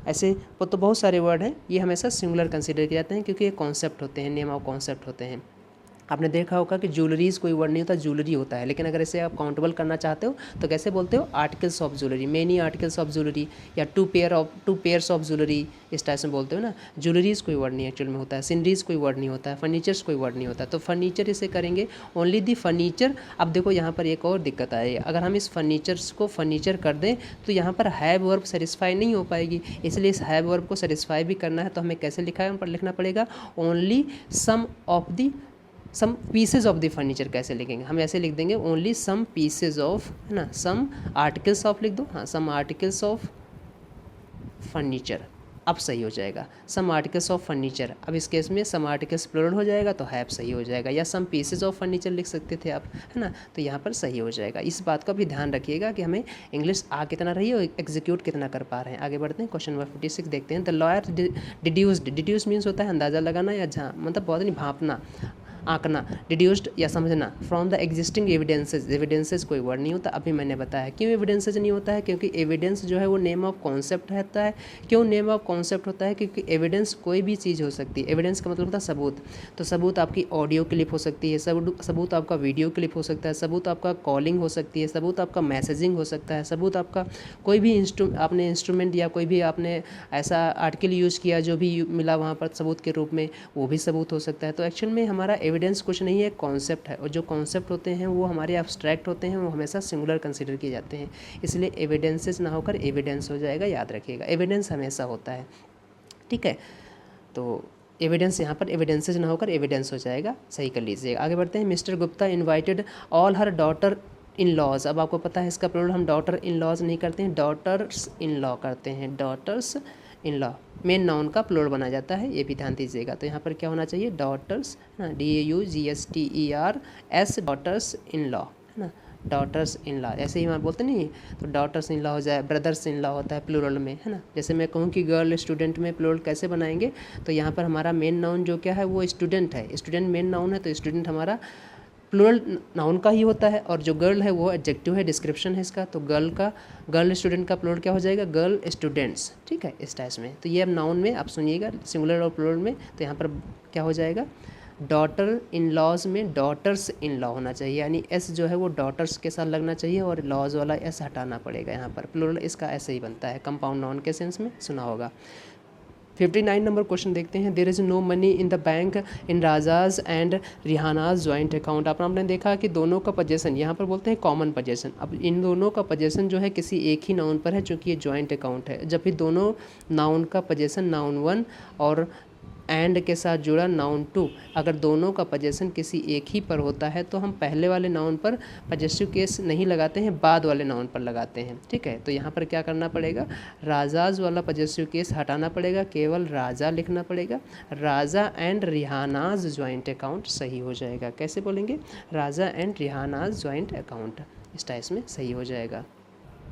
ऐसे वो तो बहुत सारे वर्ड हैं, ये हमेशा सिंगुलर कंसिडर किए जाते हैं क्योंकि ये कॉन्सेप्ट होते हैं, नेम ऑफ कॉन्सेप्ट होते हैं। आपने देखा होगा कि ज्वेलरीज़ कोई वर्ड नहीं होता, ज्वेलरी होता है, लेकिन अगर इसे आप काउंटेबल करना चाहते हो तो कैसे बोलते हो, articles of jewellery, many articles of jewellery, या टू पेयर्स ऑफ ज्वेलरी, इस टाइप से बोलते हो ना। ज्वेलरीज़ कोई वर्ड नहीं एक्चुअल में होता है, सीनरीज़ कोई वर्ड नहीं होता है, फर्नीचर्स कोई वर्ड नहीं होता। तो फर्नीचर इसे करेंगे ओनली दी फर्नीचर। अब देखो यहाँ पर एक और दिक्कत आएगी, अगर हम इस फर्नीचर्स को फर्नीचर कर दें तो यहाँ पर हैव वर्ब सेटिस्फाई नहीं हो पाएगी, इसलिए इस हैव वर्ब को सेटिस्फाई भी करना है तो हमें कैसे लिखना पड़ेगा, only some pieces of the furniture. कैसे लिखेंगे, हम ऐसे लिख देंगे ओनली सम पीसेज ऑफ, है ना, सम आर्टिकल्स ऑफ लिख दो, हाँ, सम आर्टिकल्स ऑफ फर्नीचर, अब सही हो जाएगा, सम आर्टिकल्स ऑफ फर्नीचर। अब इस केस में सम आर्टिकल्स प्लूरल हो जाएगा तो हैव सही हो जाएगा, या सम पीसेज ऑफ फर्नीचर लिख सकते थे आप, है ना, तो यहाँ पर सही हो जाएगा। इस बात का भी ध्यान रखिएगा कि हमें इंग्लिश आ कितना रही है और एग्जीक्यूट कितना कर पा रहे हैं। आगे बढ़ते हैं, क्वेश्चन नंबर 56 देखते हैं। द लॉयर डिड्यूस मीन्स होता है अंदाज़ा लगाना या मतलब बहुत नहीं, भांपना, आंकना, डिड्यूस्ड या समझना, from the existing evidences. Evidences कोई वर्ड नहीं होता, अभी मैंने बताया क्यों एविडेंसेस नहीं होता है, क्योंकि एविडेंस जो है वो नेम ऑफ कॉन्सेप्ट रहता है। क्यों नेम ऑफ कॉन्सेप्ट होता है, क्योंकि एविडेंस कोई भी चीज़ हो सकती है। एविडेंस का मतलब होता है सबूत, तो सबूत आपकी ऑडियो क्लिप हो सकती है, सबूत आपका वीडियो क्लिप हो सकता है, सबूत आपका कॉलिंग हो सकती है, सबूत आपका मैसेजिंग हो सकता है, सबूत आपका कोई भी आपने इंस्ट्रूमेंट या कोई भी आपने ऐसा आर्टिकल यूज़ किया जो भी मिला वहाँ पर सबूत के रूप में, वो भी सबूत हो सकता है। तो एक्चुअल में हमारा एविडेंस कुछ नहीं है, कॉन्सेप्ट है, और जो कॉन्सेप्ट होते हैं वो हमारे एब्स्ट्रैक्ट होते हैं, वो हमेशा सिंगुलर कंसीडर किए जाते हैं, इसलिए एविडेंसेस ना होकर एविडेंस हो जाएगा, याद रखिएगा, एविडेंस हमेशा होता है, ठीक है। तो एविडेंस यहाँ पर एविडेंसेस ना होकर एविडेंस हो जाएगा, सही कर लीजिएगा। आगे बढ़ते हैं। Mr Gupta invited all her daughter in laws. अब आपको पता है इसका प्लूरल हम डॉटर इन लॉज नहीं करते हैं, डॉटर्स इन लॉ करते हैं, daughters in law main noun का प्लूरल बना जाता है, ये भी ध्यान दीजिएगा। तो यहाँ पर क्या होना चाहिए, डॉटर्स, है ना, DAUGSTERS, डॉटर्स इन लॉ, है ना, डॉटर्स इन लॉ। ऐसे ही वहाँ बोलते नहीं, तो डॉटर्स इन लॉ हो जाए, ब्रदर्स इन लॉ होता है प्लूरल में, है ना। जैसे मैं कहूँ कि गर्ल स्टूडेंट में प्लूरल कैसे बनाएंगे, तो यहाँ पर हमारा मेन नाउन जो क्या है वो स्टूडेंट है, स्टूडेंट मेन नाउन है, तो स्टूडेंट हमारा प्लूरल नाउन का ही होता है, और जो गर्ल है वो एडजेक्टिव है, डिस्क्रिप्शन है इसका। तो गर्ल स्टूडेंट का प्लूरल क्या हो जाएगा, गर्ल स्टूडेंट्स, ठीक है, इस टाइप में। तो ये अब नाउन में आप सुनिएगा, सिंगुलर और प्लूरल में, तो यहाँ पर क्या हो जाएगा, डॉटर इन लॉज में डॉटर्स इन लॉ होना चाहिए, यानी एस जो है वो डॉटर्स के साथ लगना चाहिए और लॉज वाला एस हटाना पड़ेगा यहाँ पर। प्लूरल इसका ऐसे ही बनता है, कंपाउंड नाउन के सेंस में सुना होगा। 59 नंबर क्वेश्चन देखते हैं। There is no money in the bank in Raja's and Rihanna's joint account. आपने देखा कि दोनों का पोजेसन, यहाँ पर बोलते हैं कॉमन पोजेसन। अब इन दोनों का पोजेसन जो है किसी एक ही नाउन पर है, चूँकि ये जॉइंट अकाउंट है। जब भी दोनों नाउन का पोजेसन नाउन 1 और एंड के साथ जुड़ा नाउन टू, अगर दोनों का पजेशन किसी एक ही पर होता है तो हम पहले वाले नाउन पर पजेसिव केस नहीं लगाते हैं, बाद वाले नाउन पर लगाते हैं। ठीक है, तो यहाँ पर क्या करना पड़ेगा, राजाज वाला पजेसिव केस हटाना पड़ेगा, केवल राजा लिखना पड़ेगा। राजा एंड रिहानाज ज्वाइंट अकाउंट सही हो जाएगा। कैसे बोलेंगे, राजा एंड रिहानाज ज्वाइंट अकाउंट, इस टाइप में सही हो जाएगा।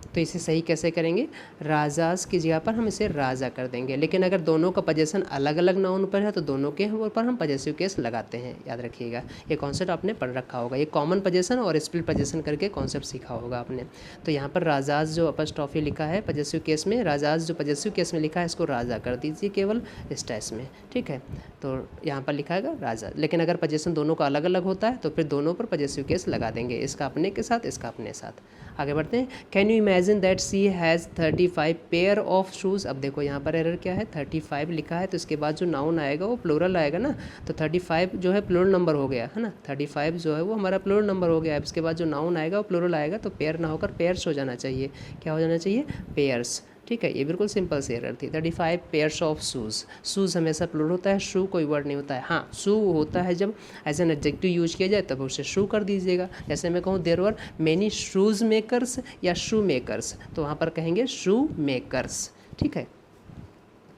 तो इसे सही कैसे करेंगे, राजाज की जगह पर हम इसे राजा कर देंगे। लेकिन अगर दोनों का पजेशन अलग अलग नाउन पर है तो दोनों के ऊपर हम पजेसिव केस लगाते हैं, याद रखिएगा। ये कॉन्सेप्ट आपने पढ़ रखा होगा, ये कॉमन पजेशन और स्प्लिट पजेशन करके कॉन्सेप्ट सीखा होगा आपने। तो यहाँ पर राजाज जो अपॉस्ट्रोफी लिखा है पजेसिव केस में, राजाज जो पजेसिव केस में लिखा है इसको राजा कर दीजिए केवल इस टाइप में। ठीक है, तो यहाँ पर लिखा है राजा। लेकिन अगर पजेशन दोनों का अलग अलग होता है तो फिर दोनों पर पजेसिव केस लगा देंगे, इसका अपने के साथ, इसका अपने साथ। आगे बढ़ते हैं। Can you imagine that she has 35 pair of shoes. अब देखो यहाँ पर एरर क्या है, 35 लिखा है तो इसके बाद जो नाउन आएगा वो प्लूरल आएगा ना, तो 35 जो है प्लूरल नंबर हो गया है ना, 35 जो है वो हमारा प्लूरल नंबर हो गया है। इसके बाद जो नाउन आएगा वो प्लूरल आएगा, तो पेयर ना होकर पेयर्स हो जाना चाहिए। क्या हो जाना चाहिए, पेयर्स। ठीक है, ये बिल्कुल सिंपल सी एरर थी। 35 पेयर्स ऑफ शूज़, शूज़ हमेशा प्लूरल होता है, शू कोई वर्ड नहीं होता है। हाँ, शू होता है जब एज एन एडजेक्टिव यूज किया जाए तब उसे शू कर दीजिएगा। जैसे मैं कहूँ there were many shoes makers या शू मेकर्स, तो वहाँ पर कहेंगे शू मेकर्स। ठीक है,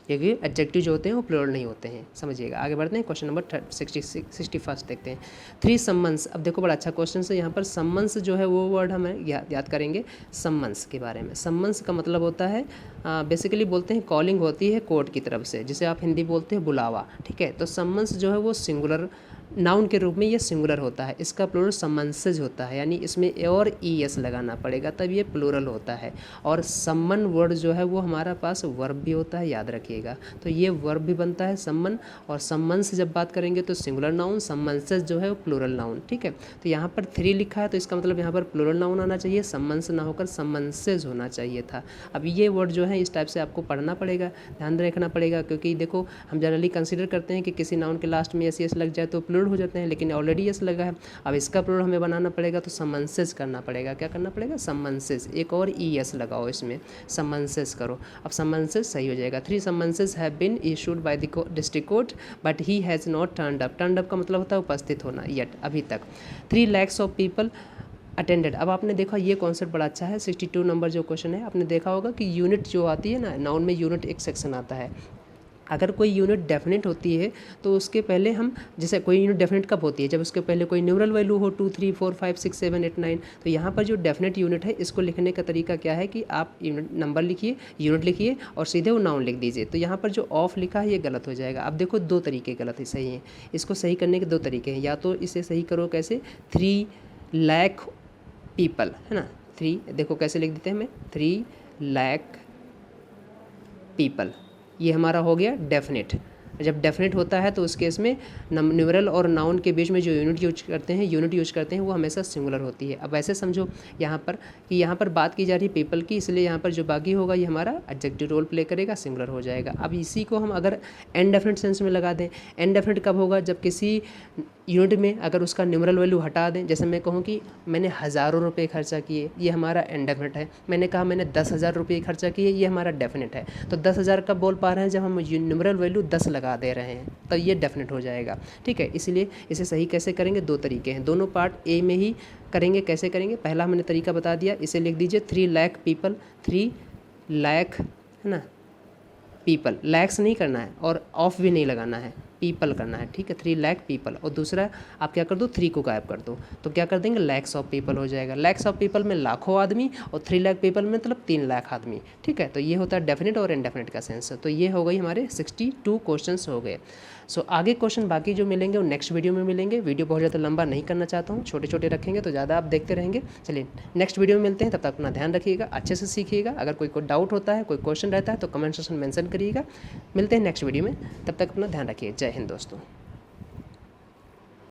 क्योंकि एडजेक्टिव जो होते हैं वो प्लूरल नहीं होते हैं, समझिएगा। आगे बढ़ते हैं, क्वेश्चन नंबर 61 देखते हैं। 3 सम्मन्स। अब देखो बड़ा अच्छा क्वेश्चन है, यहाँ पर सम्मन्स जो है वो वर्ड हमें याद करेंगे सम्मन्स के बारे में। सम्मन्स का मतलब होता है बेसिकली बोलते हैं कॉलिंग होती है कोर्ट की तरफ से, जिसे आप हिंदी बोलते हैं बुलावा। ठीक है, तो सम्मन्स जो है वो सिंगुलर नाउन के रूप में ये सिंगुलर होता है, इसका प्लूरल सम्मन्सेज होता है, यानी इसमें ए और ई एस लगाना पड़ेगा तब ये प्लूरल होता है। और सम्मन वर्ड जो है वो हमारा पास वर्ब भी होता है, याद रखिएगा। तो ये वर्ब भी बनता है सम्मन, और सम्मन से जब बात करेंगे तो सिंगुलर नाउन, सम्मन्सेज जो है वो प्लूरल नाउन। ठीक है, तो यहाँ पर 3 लिखा है तो इसका मतलब यहाँ पर प्लूरल नाउन आना चाहिए, सम्मन्स ना होकर सम्मन्सेज होना चाहिए था। अब ये वर्ड जो है इस टाइप से आपको पढ़ना पड़ेगा, ध्यान रखना पड़ेगा, क्योंकि देखो हम जनरली कंसिडर करते हैं कि किसी नाउन के लास्ट में एस लग जाए तो प्लूरल हो जाते हैं, लेकिन ऑलरेडी एस लगा है। अब इसका प्लूरल हमें बनाना पड़ेगा तो सम्मन्सेज करना पड़ेगा। क्या करना पड़ेगा, सम्मन्सेज, एक और ई एस लगाओ इसमें, सम्मन्सेज करो। अब सम्मन्सेज सही हो जाएगा। 3 summonses have been issued by the district court but he has not turned up. Turned up का मतलब होता है उपस्थित होना, येट अभी तक। 3 lakhs ऑफ पीपल अटेंडेड। अब आपने देखा ये कॉन्सेप्ट बड़ा अच्छा है, 62 नंबर जो क्वेश्चन है आपने देखा होगा कि यूनिट जो आती है ना, नाउन में यूनिट एक सेक्शन आता है। अगर कोई यूनिट डेफिनेट होती है तो उसके पहले हम, जैसे कोई यूनिट डेफिनेट कब होती है, जब उसके पहले कोई न्यूमरल वैल्यू हो 2 3 4 5 6 7 8 9। तो यहाँ पर जो डेफिनेट यूनिट है इसको लिखने का तरीका क्या है कि आप यूनिट नंबर लिखिए, यूनिट लिखिए और सीधे वो नाउन लिख दीजिए। तो यहाँ पर जो ऑफ लिखा है ये गलत हो जाएगा। अब देखो 2 तरीके गलत है, सही है। इसको सही करने के 2 तरीके हैं, या तो इसे सही करो कैसे, 3 लाख पीपल है ना, 3 देखो कैसे लिख देते हैं हमें, 3 लाख पीपल, ये हमारा हो गया डेफिनेट। जब डेफिनेट होता है तो उस केस में न्यूमरल और नाउन के बीच में जो यूनिट यूज करते हैं वो हमेशा सिंगुलर होती है। अब ऐसे समझो यहाँ पर कि यहाँ पर बात की जा रही है पीपल की, इसलिए यहाँ पर जो बाकी होगा ये हमारा एडजेक्टिव रोल प्ले करेगा, सिंगुलर हो जाएगा। अब इसी को हम अगर इनडेफिनिट सेंस में लगा दें, इनडेफिनिट कब होगा, जब किसी यूनिट में अगर उसका न्यूमरल वैल्यू हटा दें। जैसे मैं कहूँ कि मैंने हज़ारों रुपये खर्चा किए, ये हमारा इनडेफिनिट है। मैंने कहा मैंने 10,000 रुपये खर्चा किए, ये हमारा डेफिनेट है। तो 10,000 कब बोल पा रहे हैं, जब हम न्यूमरल वैल्यू 10 लगा दे रहे हैं, तो ये डेफिनेट हो जाएगा। ठीक है, इसलिए इसे सही कैसे करेंगे, 2 तरीके हैं, दोनों पार्ट ए में ही करेंगे। कैसे करेंगे, पहला हमने तरीका बता दिया, इसे लिख दीजिए 3 लाख पीपल, 3 लाख है ना पीपल, लैक्स नहीं करना है और ऑफ भी नहीं लगाना है, पीपल करना है। ठीक है, 3 लाख पीपल, और दूसरा आप क्या कर दो, 3 को गायब कर दो, तो क्या कर देंगे, लैक्स ऑफ पीपल हो जाएगा। लैक्स ऑफ पीपल में लाखों आदमी और 3 लाख पीपल में मतलब 3 लाख आदमी। ठीक है, तो ये होता है डेफिनेट और इनडेफिनेट का सेंस। तो ये हो गई हमारे 62 क्वेश्चन हो गए। सो आगे क्वेश्चन बाकी जो मिलेंगे वो नेक्स्ट वीडियो में मिलेंगे। वीडियो बहुत ज़्यादा लंबा नहीं करना चाहता हूँ, छोटे छोटे रखेंगे तो ज़्यादा आप देखते रहेंगे। चलिए नेक्स्ट वीडियो में मिलते हैं, तब तक अपना ध्यान रखिएगा, अच्छे से सीखिएगा। अगर कोई डाउट होता है, कोई क्वेश्चन रहता है तो कमेंट सेक्शन में मेंशन करिएगा। मिलते हैं नेक्स्ट वीडियो में, तब तक अपना ध्यान रखिए। जय हिंद दोस्तों।